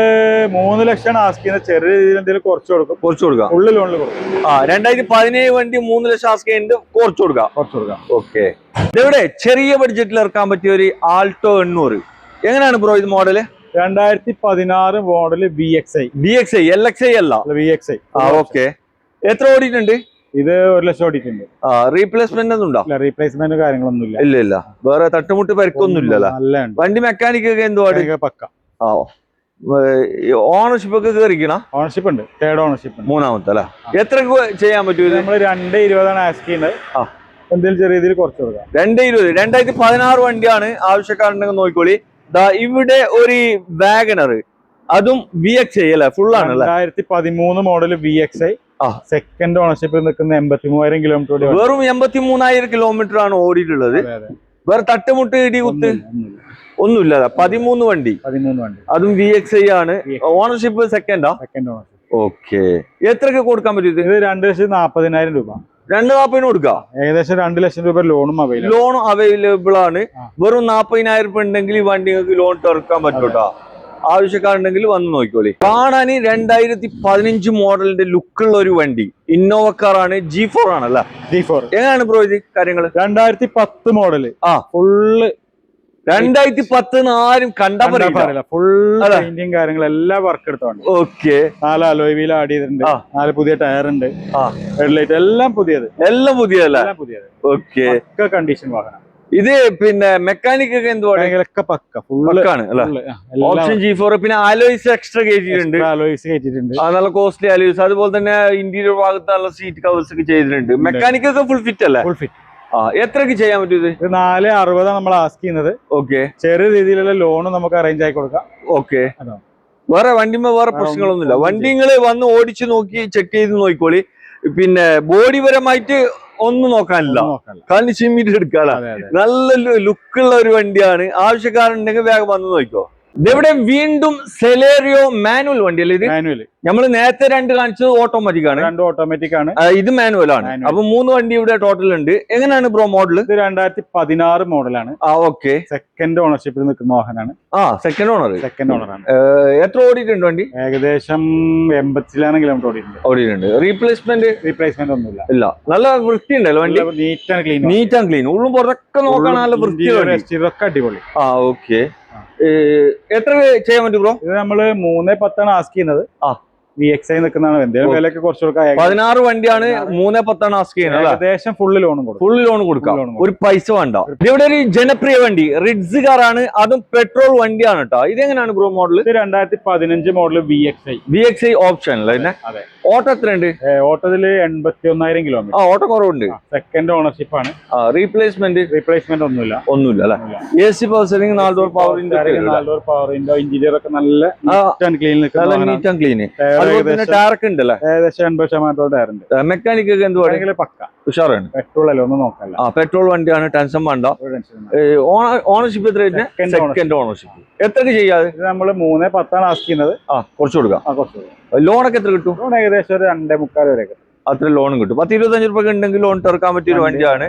3 ലക്ഷം ആസ്കിന്, ചെറിയ രീതിയിൽ എന്തെങ്കിലും കുറച്ച് കൊടുക്കാം. ഫുള്ള് ലോണിൽ കൊടുക്കും. 2017 വണ്ടി 3 ലക്ഷം ആസ്കേന്റെ കുറച്ച് കൊടുക്കാം. ഓക്കെ, ഇതെവിടെ ചെറിയ ബഡ്ജറ്റിൽ ഇറക്കാൻ പറ്റിയ ഒരു ആൾട്ടോ 800 എങ്ങനെയാണ് ബ്രോ ഇത് മോഡല്? 2016 model VXi. LXi അല്ല, VXi. ഓക്കെ. എത്ര ഓടിയിട്ടുണ്ട് ഇത്? 1 ലക്ഷം ഓടിയിട്ടുണ്ട്. റീപ്ലേസ്മെന്റ് ഒന്നും ഉണ്ടോ? റീപ്ലേസ്മെന്റ് കാര്യങ്ങളൊന്നും ഇല്ല. വേറെ തട്ടുമുട്ട് പരിക്കൊന്നും ഇല്ലല്ലോ? വണ്ടി മെക്കാനിക് ഒക്കെ എന്തുവാ പക്ക. ഓണർഷിപ്പ് ഒക്കെ കയറിക്കണ? ഓണർഷിപ്പ് ഉണ്ട്, 3rd ഓണർഷിപ്പ്. മൂന്നാമത്തെ അല്ല. എത്ര ചെയ്യാൻ പറ്റും? നമ്മള് 220 ആസ്ക് ചെയ്യുന്നത്. എന്തെങ്കിലും ചെറിയ രീതിയിൽ കുറച്ച് കൊടുക്കാം. 220. 2016 വണ്ടിയാണ്. ആവശ്യക്കാരുണ്ടെങ്കിൽ നോക്കിക്കോളി. ഇവിടെ ഒരു വാഗണർ, അതും VXi അല്ലെ? ഫുൾ ആണ്. 2013 മോഡല് VXi. സെക്കൻഡ് ഓണർഷിപ്പ് നിൽക്കുന്ന 83,000 കിലോമീറ്റർ. വെറും 83,000 കിലോമീറ്റർ ആണ് ഓടിയിട്ടുള്ളത്. വേറെ തട്ടുമുട്ട് ഇടി കുത്ത് ഒന്നുമില്ല. 13 വണ്ടി, അതും VXi ആണ്. Ownership second ownership. ഓക്കെ, എത്രക്ക് കൊടുക്കാൻ പറ്റും? ഇത് 2,40,000 രൂപ. 2,40,000 കൊടുക്കാം. ഏകദേശം 2 ലക്ഷം രൂപ ലോണും അവൈലബിൾ ആണ്. വെറും 40,000 രൂപ ഉണ്ടെങ്കിൽ ഈ വണ്ടി നിങ്ങൾക്ക് ലോൺ തുറക്കാൻ പറ്റൂട്ടോ. ആവശ്യക്കാരുണ്ടെങ്കിൽ വന്ന് നോക്കിക്കോളി. കാണാൻ 2015 മോഡലിന്റെ ലുക്കുള്ള ഒരു വണ്ടി, ഇന്നോവ കാറാണ്. G4 ആണല്ലേ? G4. എങ്ങനെയാണ് ബ്രോ ഇത് കാര്യങ്ങള്? 2010 മോഡല്. ഫുള്ള് 2010 ആരും കണ്ടാ പറയില്ല. ഫുള്ള് പെയിന്റിങ് കാര്യങ്ങൾ എല്ലാം വർക്ക് എടുത്തോണ്ട്. ഓക്കെ, 4 അലോയ് വീൽ ആഡ് ചെയ്തിട്ടുണ്ട്. 4 പുതിയ ടയർ ഉണ്ട്. ഹെഡ്ലൈറ്റ് എല്ലാം പുതിയതല്ലേ? ഓക്കെ, കണ്ടീഷൻ വാഹനം. ഇത് പിന്നെ മെക്കാനിക് ഒക്കെ എന്തുവാണ്? പക്ക ഫുള്ളാണ്. Option G4. പിന്നെ അലോയ്സ് എക്സ്ട്രാ കയറ്റിയിട്ടുണ്ട്. നല്ല കോസ്റ്റ്ലി അലോയ്സ്. അതുപോലെ തന്നെ ഇന്റീരിയർ ഭാഗത്ത് നല്ല സീറ്റ് കവേഴ്സ് ഒക്കെ ചെയ്തിട്ടുണ്ട്. മെക്കാനിക് ഒക്കെ ഫുൾ ഫിറ്റ് അല്ലേ? Full fit. എത്രക്ക് ചെയ്യാൻ പറ്റും ഇത്? 460 നമ്മൾ ആസ്ക് ചെയ്യുന്നത്. ഓക്കെ, ചെറിയ രീതിയിലുള്ള ലോൺ നമുക്ക് അറേഞ്ച് ആയി കൊടുക്കാം. ഓക്കെ, വേറെ വണ്ടിമേ വേറെ പ്രശ്നങ്ങളൊന്നുമില്ല. വണ്ടിങ്ങള് വന്ന് ഓടിച്ചു നോക്കി ചെക്ക് ചെയ്ത് നോക്കിക്കോളി. പിന്നെ ബോഡി പരമായിട്ട് ഒന്നും നോക്കാനില്ല, കാരണം ചിമ്മിട്ട് എടുക്കാല. നല്ല ലുക്കുള്ള ഒരു വണ്ടിയാണ്. ആവശ്യക്കാരുണ്ടെങ്കിൽ വേഗം വന്ന് നോക്കിക്കോ. ഇതെവിടെ വീണ്ടും സെലേറിയോ മാനുവൽ വണ്ടിയല്ലേ ഇത്? നമ്മൾ നേരത്തെ 2 കാണിച്ചത് ഓട്ടോമാറ്റിക് ആണ്. 2 ഓട്ടോമാറ്റിക് ആണ്, ഇത് മാനുവൽ ആണ്. അപ്പൊ 3 വണ്ടി ഇവിടെ ടോട്ടൽ ഉണ്ട്. എങ്ങനെയാണ് ബ്രോ മോഡൽ? ഇത് 2016 മോഡലാണ്. ഓക്കെ, സെക്കൻഡ് ഓണർഷിപ്പിൽ നിൽക്കുന്ന വാഹനമാണ്. സെക്കൻഡ് ഓണറാണ്. എത്ര ഓടിയിട്ടുണ്ട് വണ്ടി? ഏകദേശം 80,000 കിലോമീറ്റർ ഓടിയിട്ടുണ്ട്. റീപ്ലേസ്മെന്റ് ഒന്നുമില്ല. ഇല്ല, നല്ല വൃത്തി ഉണ്ടല്ലോ വണ്ടി. Neat and clean. ഉള്ളും പുറത്തൊക്കെ നോക്കാൻ നല്ല വൃത്തി. അടിപൊളി. ഓക്കെ, എത്ര ചെയ്യാൻ പറ്റും ബ്രോ? ഇത് നമ്മള് 310 ആസ്ക് ചെയ്യുന്നത്. VXi നിൽക്കുന്നതാണ്. എന്തെങ്കിലും വിലയൊക്കെ കുറച്ച് കൊടുക്കാം. 16 വണ്ടിയാണ്. 310 ആസ്ക് ചെയ്യുന്നത്. ഏകദേശം ഫുള്ള് ലോൺ കൊടുക്കാം. ഒരു പൈസ വേണ്ട. ഇവിടെ ഒരു ജനപ്രിയ വണ്ടി റിഡ്സ് കാറാണ്. അതും പെട്രോൾ വണ്ടിയാണ് കേട്ടോ. ഇതെങ്ങനെയാണ് bro model? 2015 model VXi option അല്ലേ? ഓട്ടോ എത്രയുണ്ട്? ഓട്ടോത്തില് 81,000 കിലോമീറ്റർ. ഓട്ടോ കുറവുണ്ട്. സെക്കൻഡ് ഓണർഷിപ്പ് ആണ്. റീപ്ലേസ്മെന്റ് ഒന്നുമില്ല അല്ലെ? AC power steering, 4 door power window, interior ഒക്കെ നല്ല നീറ്റ് ആൻഡ് ക്ലീൻ. ടയറൊക്കെ ഉണ്ടല്ലേ? ഏകദേശം 80% ടയർ ഉണ്ട്. മെക്കാനിക് ഒക്കെ എന്തുവാണെങ്കിൽ പക്ക ഉഷാറാണ്. പെട്രോൾ അല്ലേ, ഒന്നും നോക്കല്ല. പെട്രോൾ വണ്ടിയാണ്, ടെൻഷൻ വേണ്ട. ഓണർഷിപ്പ് എത്ര? Second ownership. എത്രക്ക് ചെയ്യാതെ? നമ്മള് 310 ആസ്ക് ചെയ്യുന്നത്. കുറച്ച് കൊടുക്കാം. ലോണൊക്കെ എത്ര കിട്ടും? ലോൺ ഏകദേശം ഒരു 2.25 വരെ കിട്ടും. അത്ര ലോൺ കിട്ടും. 10-25 രൂപ ഉണ്ടെങ്കിൽ ലോൺ തുറക്കാൻ പറ്റിയ ഒരു വണ്ടിയാണ്.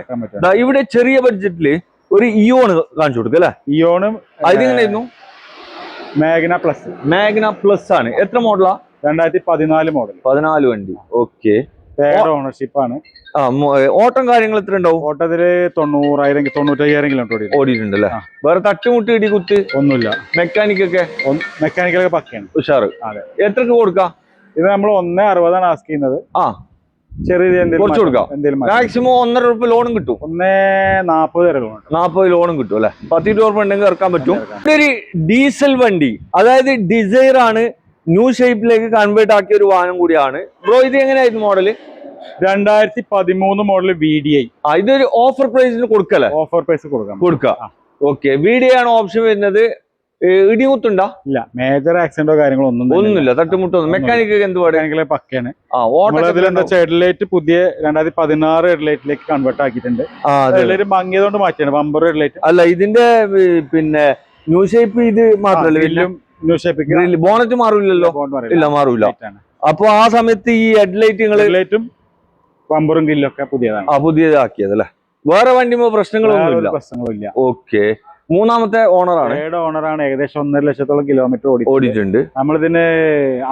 ഇവിടെ ചെറിയ ബഡ്ജറ്റില് ഒരു ഇയോൺ കാണിച്ചു കൊടുക്കും അല്ലെ? ഇയോണും ഇതെങ്ങനെയായിരുന്നു? മാഗ്ന പ്ലസ് ആണ്. എത്ര മോഡലാ? 2014 മോഡൽ. 14 വണ്ടി. ഓക്കെ, 3rd ഓണർഷിപ്പ് ആണ്. ഓട്ടം കാര്യങ്ങൾ എത്ര ഉണ്ടാവും? ഓട്ടത്തില് 95,000 കിലോമീറ്റർ ഓടിയിട്ടുണ്ട് അല്ലെ? വേറെ തട്ടുമുട്ട് ഇടി കുത്ത് ഒന്നുമില്ല. മെക്കാനിക്കൊക്കെ പക്കയാണ്, ഉഷാറ്. എത്രക്ക് കൊടുക്കാം? ഇത് നമ്മൾ 160 ആസ്ക് ചെയ്യുന്നത്. ചെറിയ കുറച്ച് കൊടുക്കാം. മാക്സിമം 1.5 രൂപ ലോണും കിട്ടും. 140 വരെ 40 ലോണും കിട്ടും അല്ലെ? 10 രൂപ ഉണ്ടെങ്കിൽ ഇറക്കാൻ പറ്റും. ഒരു ഡീസൽ വണ്ടി, അതായത് ഡിസൈർ ആണ്. ന്യൂ ഷേപ്പിലേക്ക് കൺവേർട്ട് ആക്കിയ ഒരു വാഹനം കൂടിയാണ്. ബ്രോ ഇത് എങ്ങനെയായിരുന്നു മോഡല്? 2013 model VDI. ഇതൊരു ഓഫർ പ്രൈസിന് കൊടുക്കല്ലേ? ഓഫർ പ്രൈസ് കൊടുക്കാം. ഓക്കെ, VDI ആണ് ഓപ്ഷൻ വരുന്നത്. ഇടിമുട്ടുണ്ടോ? ഇല്ല, മേജർ ആക്സിഡന്റോ കാര്യങ്ങളോ ഒന്നുമില്ല, തട്ടുമുട്ടൊന്നും. മെക്കാനിക്ക് എന്ത് പാട്? പക്കയാണ്. എന്താ വെച്ചാൽ ഹെഡ്ലൈറ്റ് പുതിയ 2016 ഹെഡ്ലൈറ്റിലേക്ക് കൺവേർട്ട് ആക്കിയിട്ടുണ്ട്. ഹെഡ്ലൈറ്റ് മങ്ങിയതുകൊണ്ട് മാറ്റിയാണ് ബമ്പർ ഹെഡ്ലൈറ്റ്. അല്ല, ഇതിന്റെ പിന്നെ ന്യൂ ഷേപ്പ് ഇത് മാത്രമല്ല, ന്യൂ ഷേപ്പ് ബോണറ്റ് മാറൂലല്ലോ? ഇല്ല, മാറൂല. അപ്പൊ ആ സമയത്ത് ഈ ഹെഡ്ലൈറ്റും ബമ്പറും ഗ്രില്ലും ഒക്കെ പുതിയതാണ്. പുതിയതാക്കിയത് അല്ലെ? വേറെ വണ്ടിമോ പ്രശ്നങ്ങളൊന്നുമില്ല. ഓക്കെ. മൂന്നാമത്തെ ഓണറാണ്. ഓണറാണ്. ഏകദേശം 1.5 ലക്ഷത്തോളം കിലോമീറ്റർ ഓടിയിട്ടുണ്ട്. നമ്മളിതിന്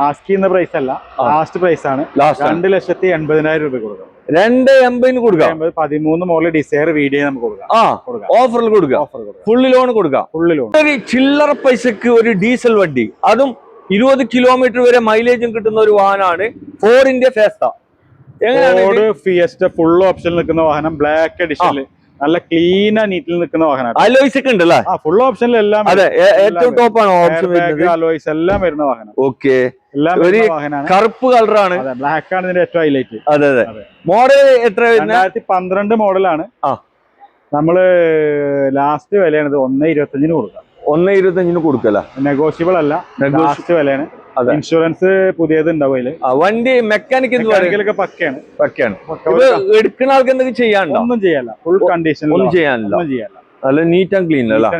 ആസ്ക് ചെയ്യുന്ന പ്രൈസ് അല്ല, ലാസ്റ്റ് പ്രൈസ് ആണ്. 2,80,000 രൂപ കൊടുക്കാം. 2,80,000 കൊടുക്കാം. 13 മോഡൽ ഡിസയർ വീഡിയോ നമുക്ക് കൊടുക്കാം. ഓഫറിൽ കൊടുക്കാം. ഫുള്ള് ലോൺ കൊടുക്കാം. ഒരു ചില്ലറ പൈസക്ക് ഒരു ഡീസൽ വണ്ടി, അതും 20 കിലോമീറ്റർ വരെ മൈലേജും കിട്ടുന്ന ഒരു വാഹനമാണ് ഫോർഡിന്റെ ഫിയസ്റ്റ. ഫിയസ്റ്റ ഫുൾ ഓപ്ഷൻ നിൽക്കുന്ന വാഹനം, ബ്ലാക്ക് എഡിഷനിൽ നല്ല ക്ലീൻ നീറ്റിൽ നിൽക്കുന്ന വാഹനമാണ്. അലോയ്സ് ഒക്കെ ഉണ്ടല്ലേ? ഫുൾ ഓപ്ഷനിൽ എല്ലാം. അതെ, ഏറ്റവും ടോപ്പ് ആണ് ഓപ്ഷൻ വരുന്നത്. അലോയ്സ് എല്ലാം വരുന്ന വാഹനം. ഓക്കെ. ഒരു കറുപ്പ് കളറാണ്, ബ്ലാക്ക് ആണ് ഇതിന്റെ ഏറ്റവും ഹൈലൈറ്റ്. അതെ അതെ. മോഡൽ എത്ര? 2012 മോഡലാണ്. നമ്മള് ലാസ്റ്റ് വിലയാണിത് 1,25,000 കൊടുക്കാം. 1,25,000 കൊടുക്കല. നെഗോഷ്യബിൾ അല്ല, ലാസ്റ്റ് വിലയാണ്. ഇൻഷുറൻസ് പുതിയത് ഉണ്ടാവും. വണ്ടി മെക്കാനിക്കൽ പക്കയാണ്. എടുക്കുന്ന ആൾക്ക് എന്തൊക്കെ ചെയ്യാനുണ്ടോ? ഒന്നും ചെയ്യാനില്ല, ഫുൾ കണ്ടീഷൻ. ഒന്നും ചെയ്യാനില്ല, നല്ല നീറ്റ് ആൻഡ് ക്ലീൻ അല്ല.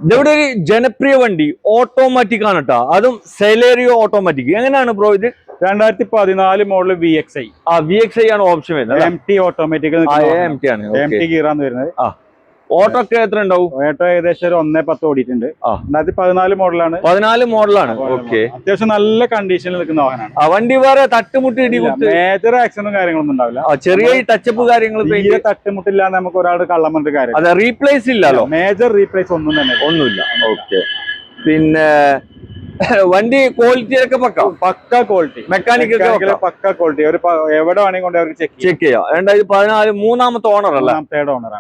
ഇതെവിടെ ഒരു ജനപ്രിയ വണ്ടി, ഓട്ടോമാറ്റിക് ആണ് കേട്ടോ, അതും സെലേറിയോ ഓട്ടോമാറ്റിക്. എങ്ങനെയാണ് ബ്രോ ഇത്? 2014 മോഡൽ VXi. VXi ആണ് ഓപ്ഷൻ വരുന്നത്. MT ഓട്ടോമാറ്റിക് ആണ്. MT ഗിയറാണ് വരുന്നത്. ഓട്ടോ ഒക്കെ എത്ര ഉണ്ടാവും? ഓട്ടോ ഏകദേശം ഒരു 1.10 ഓടിയിട്ടുണ്ട്. 2014 മോഡലാണ്. 14 മോഡലാണ്. ഓക്കെ. അത്യാവശ്യം നല്ല കണ്ടീഷനിൽ നിൽക്കുന്ന വാഹനമാണ്. വണ്ടി വേറെ തട്ടുമുട്ടി ഇടികുത്ത് മേജർ ആക്സിഡന്റും കാര്യങ്ങളൊന്നും ഉണ്ടാവില്ല. ചെറിയ ടച്ചപ്പ് കാര്യങ്ങൾ, തട്ടുമുട്ടില്ലാതെ നമുക്ക് ഒരാൾ കള്ളം പറഞ്ഞ കാര്യം. അതെ, റീപ്ലേസ് ഇല്ലല്ലോ? മേജർ റീപ്ലേസ് ഒന്നും തന്നെ ഒന്നുമില്ല. ഓക്കെ. പിന്നെ വണ്ടി ക്വാളിറ്റിയൊക്കെ പക്ക ക്വാളിറ്റി, മെക്കാനിക്കൽ പക്ക ക്വാളിറ്റി. ഒരു എവിടെ വേണമെങ്കിൽ കൊണ്ട് അവർക്ക് ചെക്ക് ചെയ്യാം. 2014 മൂന്നാമത്തെ ഓണർ അല്ല,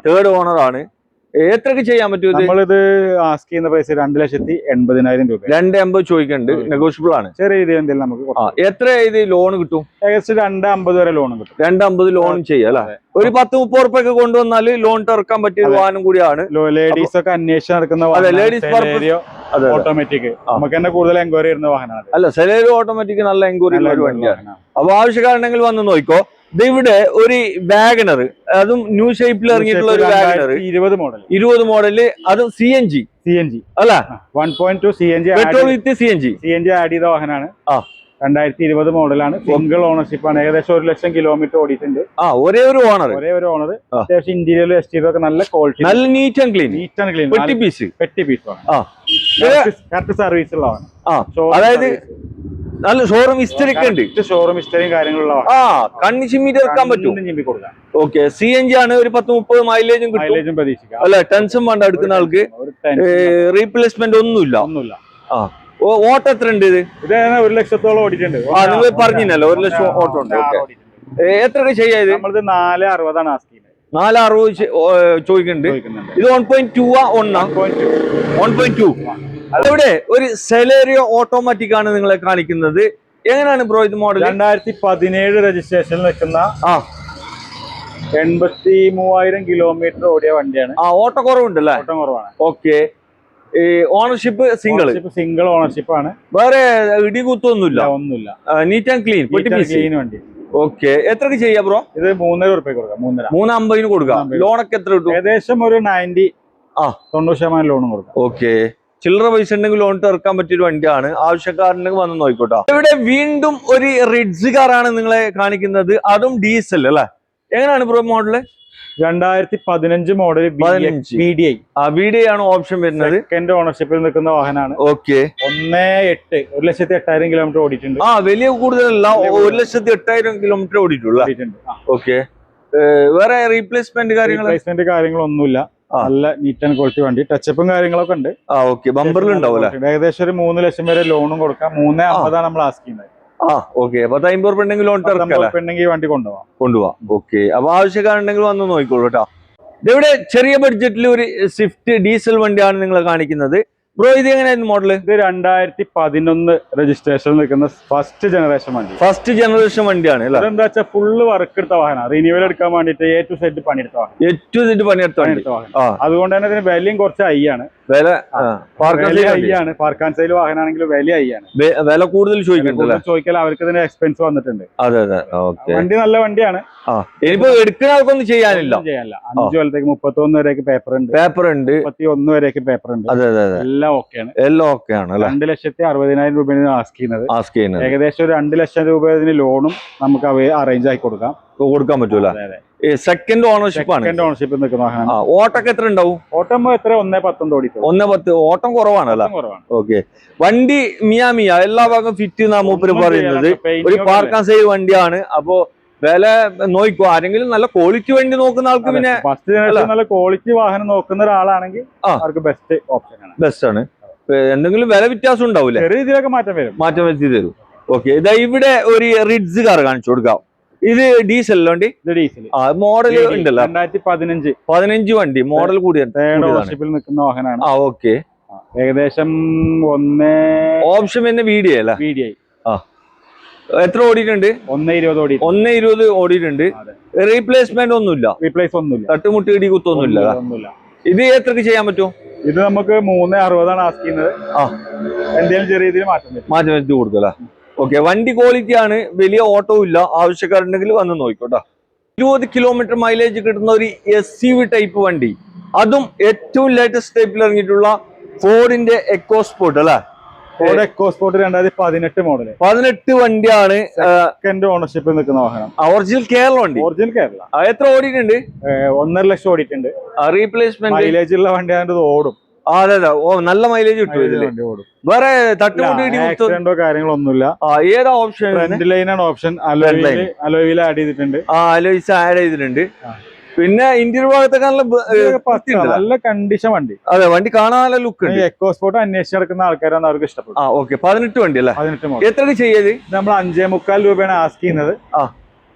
തേർഡ് ഓണർ ആണ്. എത്രക്ക് ചെയ്യാൻ പറ്റും? നമ്മളിത് ആസ്ക് ചെയ്യുന്ന പൈസ 2,80,000 രൂപ. 2,80 ചോദിക്കുന്നുണ്ട്, നെഗോഷ്യബിൾ ആണ്. ചെറിയ രീതിയിൽ എന്തെങ്കിലും നമുക്ക് എത്ര ഇത് ലോൺ കിട്ടും? ഏകദേശം 2,50 വരെ ലോൺ കിട്ടും. 2,50 ലോൺ ചെയ്യാം അല്ലെ? ഒരു 10-30 ഉറുപ്പൊക്കെ കൊണ്ടുവന്നാൽ ലോൺ ഇറക്കാൻ പറ്റിയ വാഹനം കൂടിയാണ്. ലേഡീസ് ഒക്കെ അന്വേഷിച്ച് നടക്കുന്ന ഓട്ടോമാറ്റിക് നമുക്ക് തന്നെ കൂടുതൽ എൻക്വയറി വരുന്ന വാഹനമാണ്. അല്ല, സെലേറിയോ ഓട്ടോമാറ്റിക് നല്ല എൻക്വയറി ഉള്ള ഒരു വണ്ടിയാണ്. അപ്പൊ ആവശ്യക്കാരുണ്ടെങ്കിൽ വന്ന് നോക്കിക്കോ. ഇവിടെ ഒരു വാഗണർ, അതും ന്യൂ ഷേപ്പിൽ ഇറങ്ങിയിട്ടുള്ള ഒരു വാഗണർ, 20 മോഡല്, അതും CNG അല്ല 1.2 CNG പെട്രോൾ വിത്ത് CNG ആഡ് ചെയ്ത വാഹനമാണ്. 2020 മോഡലാണ്. സിംഗിൾ ഓണർഷിപ്പ് ആണ്. ഏകദേശം 1 ലക്ഷം കിലോമീറ്റർ ഓടിയിട്ടുണ്ട്. ഒരേ ഒരു ഓണർ. അത്യാവശ്യം ഇന്റീരിയർ എക്സ്റ്റീരിയർ ഒക്കെ നല്ല ക്വാളിറ്റി, നല്ല നീറ്റ് ആൻഡ് ക്ലീൻ. പെട്ടി പീസ് കറക്റ്റ് സർവീസ് ഉള്ളതാണ്. അതായത് നല്ല ഷോറൂം ഹിസ്റ്ററി ഒക്കെ ഉണ്ട്. ഷോറൂം ഹിസ്റ്ററിയും കാര്യങ്ങളുള്ള കണ്ണി ചിമ്മിട്ട് ഇറക്കാൻ പറ്റും. ഓക്കെ. CNG ആണ്. ഒരു 10-30 മൈലേജും കിട്ടും അല്ലെ? ടെൻഷൻ വേണ്ട എടുക്കുന്ന ആൾക്ക്. റീപ്ലേസ്മെന്റ് ഒന്നുമില്ല. ഓട്ടോ എത്ര ഉണ്ട് ഇത്? 1 ലക്ഷത്തോളം ഓടിയിട്ടുണ്ട്. നിങ്ങൾ പറഞ്ഞല്ലോ 1 ലക്ഷം ഓട്ടോ ഉണ്ട്. എത്ര ചെയ്യാത്? 460 ആണ് ആസ്ക് ചെയ്യുന്നത്. 460 ചോദിക്കുന്നുണ്ട്. ഇത് 1.2 1.2. ഇവിടെ ഒരു സെലേറിയോ ഓട്ടോമാറ്റിക് ആണ് നിങ്ങളെ കാണിക്കുന്നത്. എങ്ങനെയാണ് ബ്രോ ഇത് മോഡൽ? 2017 രജിസ്ട്രേഷനിൽ നിൽക്കുന്ന 83,000 കിലോമീറ്റർ ഓടിയ വണ്ടിയാണ്. ഓട്ടോ കുറവുണ്ടല്ലേ? ഓട്ടം കുറവാണ്. ഓക്കെ. ഓണർഷിപ്പ് സിംഗിൾ ഓണർഷിപ്പ് ആണ്. വേറെ ഇടികുത്തൊന്നുമില്ല. നീറ്റ് ആൻഡ് ക്ലീൻ വണ്ടി. ഓക്കെ. എത്രക്ക് ചെയ്യാ ബ്രോ? ഇത് 3,00,000 രൂപ കൊടുക്കാം. 350 കൊടുക്കാം. ലോണൊക്കെ എത്ര കിട്ടും? ഏകദേശം ഒരു 90-90% ലോണും കൊടുക്കാം. ഓക്കെ. ചില്ലറ പൈസ ഉണ്ടെങ്കിൽ ലോൺ ഇറക്കാൻ പറ്റിയ ഒരു വണ്ടിയാണ്. ആവശ്യക്കാരുണ്ടെങ്കിൽ വന്ന് നോക്കിക്കോട്ടോ. ഇവിടെ വീണ്ടും ഒരു റിഡ്സ് കാറാണ് നിങ്ങളെ കാണിക്കുന്നത്, അതും ഡീസൽ അല്ലെ? എങ്ങനെയാണ് ബ്രോ മോഡല്? 2015 മോഡൽ VDI ആണ് ഓപ്ഷൻ വരുന്നത്. സെക്കൻഡ് ഓണർഷിപ്പിൽ നിൽക്കുന്ന വാഹനമാണ്. ഓക്കെ. 1,08,000 കിലോമീറ്റർ ഓടിയിട്ടുണ്ട്. വലിയ കൂടുതലല്ല, 1,08,000 കിലോമീറ്റർ ഓടിയിട്ടുള്ള. ഓക്കെ. വേറെ റീപ്ലേസ്മെന്റ് കാര്യങ്ങളൊന്നുമില്ല. നല്ല നീറ്റ് ആൻഡ് ക്വാളിറ്റി വണ്ടി. ടച്ചപ്പും കാര്യങ്ങളൊക്കെ ഉണ്ട്. ഓക്കെ. ബമ്പറിൽ ഉണ്ടാവില്ല. ഏകദേശം ഒരു 3 ലക്ഷം വരെ ലോണും കൊടുക്കാം. 3,50 നമ്മൾ ആസ്ക് ചെയ്യുന്നത്. ഓക്കെ. 10-50 ഉണ്ടെങ്കിൽ ലോൺ വണ്ടി കൊണ്ടുപോവാം. ഓക്കെ. അപ്പൊ ആവശ്യക്കാരുണ്ടെങ്കിൽ വന്ന് നോക്കിക്കോളൂ കേട്ടോ. ഇവിടെ ചെറിയ ബഡ്ജറ്റിൽ ഒരു സ്വിഫ്റ്റ് ഡീസൽ വണ്ടിയാണ് നിങ്ങളെ കാണിക്കുന്നത്. ബ്രോ ഇത് എങ്ങനെയായിരുന്നു മോഡല്? ഇത് 2011 രജിസ്ട്രേഷൻ നിൽക്കുന്ന ഫസ്റ്റ് ജനറേഷൻ വണ്ടി. ഫസ്റ്റ് ജനറേഷൻ വണ്ടിയാണ് അല്ലേ? എന്താ വെച്ചാൽ ഫുള്ള് വർക്ക് എടുത്ത വാഹനം, റിന്യൂവൽ എടുക്കാൻ വേണ്ടിട്ട് A to Z പണിയെടുത്ത വാഹനം. പണിയെടുത്ത വണ്ടി. അതുകൊണ്ട് തന്നെ ഇതിന് വിലയും കുറച്ച് ഹൈ ആണ്. വില പാർക്ക് ആൻഡ് സെയിൽ വാഹനമാണെങ്കിലും വില ഹൈ ആണ്. വില കൂടുതൽ ചോദിക്കാൻ അവർക്ക് ഇതിന് എക്സ്പെൻസ് വന്നിട്ടുണ്ട്. അതെ അതെ. വണ്ടി നല്ല വണ്ടിയാണ്. ഇനിയിപ്പോ എടുക്കുന്ന ആൾക്കൊന്നും ചെയ്യാനില്ല. 5 കൊല്ലത്തേക്ക് 31 വരെയൊക്കെ പേപ്പർ ഉണ്ട്. 31 വരെയൊക്കെ പേപ്പർ ഉണ്ട്. അതെ അതെ അതെ. എല്ലാം ഓക്കെയാണ്. 2,60,000 രൂപയാണ് ആസ്ക് ചെയ്യുന്നത്. ഏകദേശം ഒരു 2 ലക്ഷം രൂപ ഇതിന് ലോണും നമുക്ക് അറേഞ്ച് ആക്കി കൊടുക്കാൻ പറ്റൂല. സെക്കൻഡ് ഓണർഷിപ്പ് ആണ്. സെക്കൻഡ് ഓണർഷിപ്പ് നിൽക്കുന്ന വാഹനം. ഓട്ടൊക്കെ എത്ര ഉണ്ടാവും? ഓട്ടം എത്ര 1.10 ഓടി. 1.10. ഓട്ടം കുറവാണല്ലോ. ഓക്കെ. വണ്ടി മിയ എല്ലാ ഭാഗം ഫിറ്റ് എന്നാ മൂപ്പര് പറയുന്നത്. ഒരു പാർക്ക് ആൻഡ് സെയിൽ വണ്ടിയാണ്. അപ്പൊ വില നോക്കിക്കോ. ആരെങ്കിലും നല്ല ക്വാളിറ്റി വണ്ടി നോക്കുന്ന ആൾക്ക് പിന്നെ ഫസ്റ്റ് ജനറേഷൻ നല്ല ക്വാളിറ്റി വാഹനം നോക്കുന്ന ഒരാളാണെങ്കിൽ അവർക്ക് ബെസ്റ്റ് ഓപ്ഷൻ ആണ്. ബെസ്റ്റ് ആണ്. എന്തെങ്കിലും വില വ്യത്യാസം ഉണ്ടാവില്ല. ചെറിയ രീതിയിലൊക്കെ മാറ്റം വരുത്തി തരും. ഓക്കെ. ഇതാ ഇവിടെ ഒരു റിഡ്സ് കാർ കാണിച്ചു കൊടുക്കാം. ഇത് ഡീസൽ വണ്ടി. മോഡൽ ഉണ്ടല്ലോ 2015 വണ്ടി. മോഡൽ കൂടിയാണ്. നിൽക്കുന്ന വാഹനമാണ്. ഓക്കെ. ഏകദേശം ഓപ്ഷൻ പിന്നെ VDI അല്ല? VDI. എത്ര ഓടിയിട്ടുണ്ട്? 1.20 ഓടിയിട്ടുണ്ട്. റീപ്ലേസ്മെന്റ് ഒന്നുമില്ല. തട്ടുമുട്ടി ഇടി കുത്തൊന്നുമില്ല. ഇത് എത്രക്ക് ചെയ്യാൻ പറ്റും? ഇത് നമുക്ക് 3.60 ആസ്ക് ചെയ്യുന്നത്. എന്തെങ്കിലും ചെറിയ രീതിയിൽ മാറ്റം വരുത്തി കൊടുക്കല. ഓക്കെ. വണ്ടി ക്വാളിറ്റി ആണ്. വലിയ ഓട്ടോ ഇല്ല. ആവശ്യക്കാരുണ്ടെങ്കിൽ വന്ന് നോക്കിക്കോട്ടോ. 20 കിലോമീറ്റർ മൈലേജ് കിട്ടുന്ന ഒരു SUV ടൈപ്പ് വണ്ടി, അതും ഏറ്റവും ലേറ്റസ്റ്റ് ടൈപ്പിൽ ഇറങ്ങിയിട്ടുള്ള ഫോർഡിന്റെ എക്കോസ്പോർട്ട് അല്ലെ? Ford EcoSport 2018 model. 18 വണ്ടിയാണ്. സെക്കൻഡ് ഓണർഷിപ്പ് നിൽക്കുന്ന വാഹനം. ഒറിജിനൽ കേരള വണ്ടി. എത്ര ഓടിയിട്ടുണ്ട്? 1.5 ലക്ഷം ഓടിയിട്ടുണ്ട്. റീപ്ലേസ്മെന്റ് മൈലേജ് ഉള്ള വണ്ടി ആയതുകൊണ്ട് ഓടും. അതെ. നല്ല മൈലേജ് കിട്ടും ഇതില്. വേറെ തട്ടുമുട്ടോ കാര്യങ്ങളൊന്നുമില്ല. ഏതാ ഓപ്ഷൻ? ഫ്രണ്ട് ലൈനാണ് ഓപ്ഷൻ. അലോയിൽ ആഡ് ചെയ്തിട്ടുണ്ട്. അലോയ്സ് ആഡ് ചെയ്തിട്ടുണ്ട്. പിന്നെ ഇന്റീരിയർ ഭാഗത്തൊക്കെ നല്ല കണ്ടീഷൻ വണ്ടി. അതെ. വണ്ടി കാണാൻ നല്ല ലുക്ക് ഉണ്ട്. എക്കോസ്പോർട്ട് അന്വേഷിച്ച് നടക്കുന്ന ആൾക്കാരാണ് അവർക്ക് ഇഷ്ടപ്പെടും. ഓക്കെ. 18 വണ്ടി അല്ലേ? 18 മോഡൽ. എത്ര ചെയ്യത്? നമ്മൾ 5.25 രൂപയാണ് ആസ്ക് ചെയ്യുന്നത്.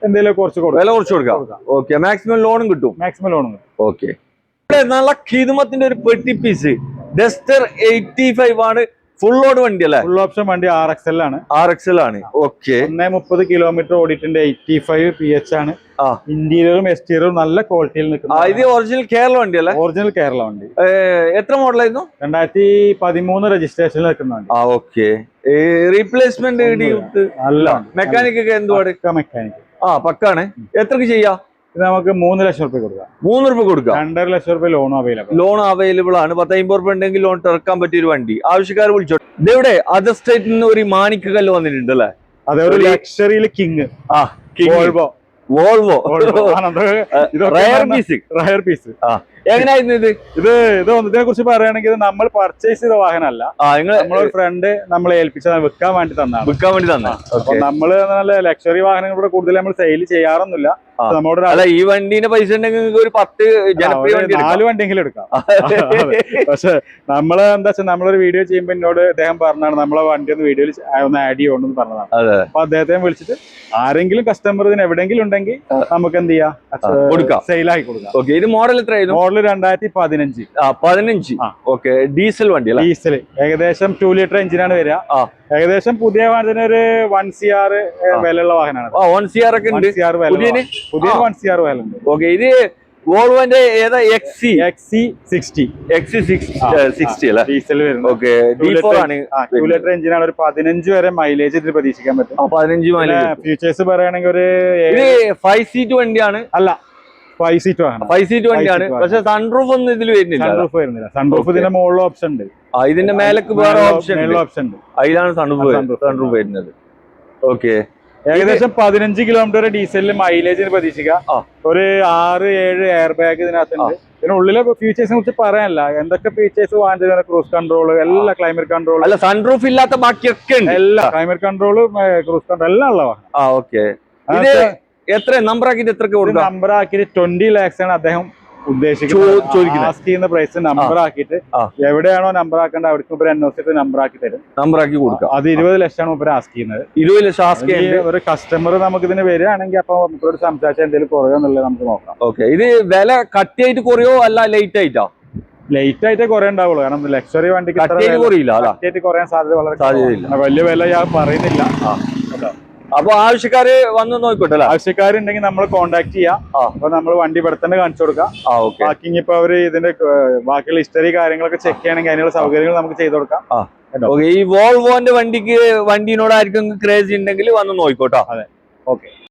എന്തെങ്കിലും വില കുറച്ച് കൊടുക്കാം. ഓക്കെ. മാക്സിമം ലോണും കിട്ടും. ഓക്കെ. നല്ല ഖീദമത്തിന്റെ ഒരു പെട്ടി പീസ് ഡസ്റ്റർ 85 ആണ്. ഫുൾ ലോഡ് വണ്ടി അല്ലേ? ഫുൾ ഓപ്ഷൻ വണ്ടി RXL ആണ്. ഓക്കെ. 130 കിലോമീറ്റർ ഓടിയിട്ടുണ്ട്. 85 PH ആണ്. ഇന്റീരിയറും എക്സ്റ്റീരിയറും നല്ല ക്വാളിറ്റിയിൽ നിൽക്കുന്നു. ഇത് ഒറിജിനൽ കേരള വണ്ടി അല്ലേ? ഒറിജിനൽ കേരള വണ്ടി. എത്ര മോഡലായിരുന്നു? 2013 രജിസ്ട്രേഷനിൽ നിൽക്കുന്ന വണ്ടി. ഓക്കെ. റീപ്ലേസ്മെന്റ് അല്ല. മെക്കാനിക് ഒക്കെ എന്തുവാണ്? മെക്കാനിക് പക്കാണ്. എത്രക്ക് ചെയ്യാം? ഇത് നമുക്ക് 3 ലക്ഷം രൂപ കൊടുക്കാം. 3 രൂപ കൊടുക്കാം. 2.5 ലക്ഷം രൂപ ലോൺ അവൈലബിൾ ആണ്. 10-50 രൂപ ഉണ്ടെങ്കിൽ ലോൺ ഇറക്കാൻ പറ്റിയ ഒരു വണ്ടി. ആവശ്യക്കാർ വിളിച്ചോ. ഇതെവിടെ അതർ സ്റ്റേറ്റിൽ നിന്ന് ഒരു മാണിക്ക് കല്ല് വന്നിട്ടുണ്ട് അല്ലേ? അതെ. ഒരു ലക്ഷറിയിൽ കിങ്. വോൾവോ. Rare piece. എങ്ങനെയായിരുന്നു ഇത്? ഇതിനെ കുറിച്ച് പറയുകയാണെങ്കിൽ നമ്മൾ പർച്ചേസ് ചെയ്ത വാഹനമല്ല. നമ്മളൊരു ഫ്രണ്ട് നമ്മളെ ഏൽപ്പിച്ചത് വിൽക്കാൻ വേണ്ടി തന്നാണ്. അപ്പൊ നമ്മള് നല്ല ലക്ഷറി വാഹനങ്ങളുടെ കൂടുതൽ നമ്മൾ സെയിൽ ചെയ്യാറൊന്നുമില്ല. അല്ല, ഈ വണ്ടീന്റെ പൈസ ഉണ്ടെങ്കിൽ ഒരു 10 ജനപ്രിയ 4 വണ്ടിയെങ്കിലും എടുക്കാം. പക്ഷെ നമ്മള് എന്താ വെച്ചാൽ നമ്മളൊരു വീഡിയോ ചെയ്യുമ്പോ എന്നോട് അദ്ദേഹം പറഞ്ഞാണ് നമ്മളെ വണ്ടി ഒന്ന് വീഡിയോയിൽ ഒന്ന് ആഡ് ചെയ്യണമെന്ന് പറഞ്ഞതാണ്. അപ്പൊ അദ്ദേഹത്തെ വിളിച്ചിട്ട് ആരെങ്കിലും കസ്റ്റമർ ഇതിന് എവിടെയെങ്കിലും ഉണ്ടെങ്കിൽ നമുക്ക് എന്ത് ചെയ്യാം, സെയിലാക്കി കൊടുക്കാം. ഇത് മോഡൽ എത്രയായിരുന്നു? മോഡൽ 2015. ഓക്കെ. ഡീസൽ വണ്ടി. ഡീസൽ ഏകദേശം 2 ലിറ്റർ എഞ്ചിനാണ് വരിക. ഏകദേശം പുതിയ വാഹനത്തിന് ഒരു 1 CR വിലയുള്ള വാഹനമാണ്. 1 CR ഒക്കെ ഉണ്ട്. പുതിയ 1 CR വില ഉണ്ട്. ഓക്കെ. ഇത് വോൾവോന്റെ ഏതാ? XC60 അല്ലേ? ഡീസൽ വരുന്നത്. ഓക്കെ. D4 ആണ്. 2 ലിറ്റർ എഞ്ചിനാണ്. ഒരു 15 വരെ മൈലേജ് ഇതിൽ പ്രതീക്ഷിക്കാൻ പറ്റും. 15 മൈലേജ്. ഫീച്ചേഴ്സ് പറയുകയാണെങ്കിൽ ഒരു 5 സീറ്റ് വണ്ടിയാണ്. അല്ല, 5 സീറ്റ് വാഹനം. 5 സീറ്റ് വണ്ടിയാണ്. പക്ഷെ സൺറൂഫ് ഒന്നും ഇതിൽ വരുന്നില്ല. സൺറൂഫ് ഇതിന്റെ മുകളിൽ ഓപ്ഷൻ ഉണ്ട്. ഇതിന്റെ മേലേക്ക് വേറെ ഓപ്ഷൻ ഉണ്ട്. അതിലാണ് സൺറൂഫ് വരുന്നത്. ഓക്കെ. ഏകദേശം 15 കിലോമീറ്റർ വരെ ഡീസലിൽ മൈലേജിന് പ്രതീക്ഷിക്കാം. ഒരു 6-7 എയർ ബാഗ് ഇതിനകത്തുണ്ട്. ഇതിനുള്ളിലെ ഫീച്ചേഴ്സിനെ കുറിച്ച് പറയാനല്ല. എന്തൊക്കെ ഫീച്ചേഴ്സ് വാങ്ങിച്ചത്? ക്രൂസ് കൺട്രോൾ, എല്ലാ ക്ലൈമറ്റ് കൺട്രോൾ. അല്ല, സൺറൂഫ് ഇല്ലാത്ത ബാക്കിയൊക്കെ ഉണ്ട്. എല്ലാ ക്ലൈമറ്റ് കൺട്രോൾ, ക്രൂസ് കൺട്രോൾ എല്ലാം ഉള്ള വാഹനം. ഓക്കെ. എത്ര നമ്പർ ആക്കിയിട്ട് എത്ര കൊടുക്കാം? നമ്പർ ആക്കിയിട്ട് 20 lakhs ആണ് അദ്ദേഹം ഉദ്ദേശിക്കുന്നത്. ആസ്ക് ചെയ്യുന്ന പ്രൈസ് നമ്പർ ആക്കിയിട്ട് എവിടെയാണോ നമ്പർ ആക്കേണ്ടത് അവിടേക്ക് NOC നമ്പർ ആക്കി തരും. നമ്പർ ആക്കി കൊടുക്കാം. അത് 20 ലക്ഷമാണ് മുമ്പ് ആസ്ക് ചെയ്യുന്നത്. 20 ലക്ഷം ആസ്ക് ചെയ്യുന്നത്. ഒരു കസ്റ്റമർ നമുക്ക് ഇതിന് വരികയാണെങ്കിൽ അപ്പൊ നമുക്കൊരു സംസാരിച്ചാൽ എന്തെങ്കിലും കുറയോ എന്നുള്ളത് നമുക്ക് നോക്കാം. ഓക്കെ. ഇത് വില കട്ടിയായിട്ട് കുറയോ അല്ല ലൈറ്റ് ആയിട്ടാ? ലേറ്റ് ആയിട്ടേ കുറെ ഉണ്ടാവുള്ളൂ. കാരണം ലക്ഷറി വണ്ടിക്ക് കട്ടിയായിട്ട് കുറയില്ല അല്ല, കുറയാൻ സാധ്യത വളരെ സാധ്യതയില്ല. കുറവാണ്. വലിയ വില ഞാൻ പറയുന്നില്ല. അപ്പൊ ആവശ്യക്കാര് വന്ന് നോക്കട്ടെ അല്ലെ? ആവശ്യക്കാരുണ്ടെങ്കിൽ നമ്മൾ കോൺടാക്ട് ചെയ്യാം. അപ്പൊ നമ്മൾ വണ്ടി ഇവിടെ തന്നെ കാണിച്ചു കൊടുക്കാം. ബാക്കി ഇപ്പൊ അവര് ഇതിന്റെ ബാക്കിയുള്ള ഹിസ്റ്ററി കാര്യങ്ങളൊക്കെ ചെക്ക് ചെയ്യണമെങ്കിൽ അതിനുള്ള സൗകര്യങ്ങൾ നമുക്ക് ചെയ്ത് കൊടുക്കാം. ഈ വോൾവോന്റെ വണ്ടിക്ക് വണ്ടിനോട് ആർക്കും ക്രേസ് ഉണ്ടെങ്കിൽ വന്ന് നോക്കോട്ടോ. അതെ, ഓക്കെ.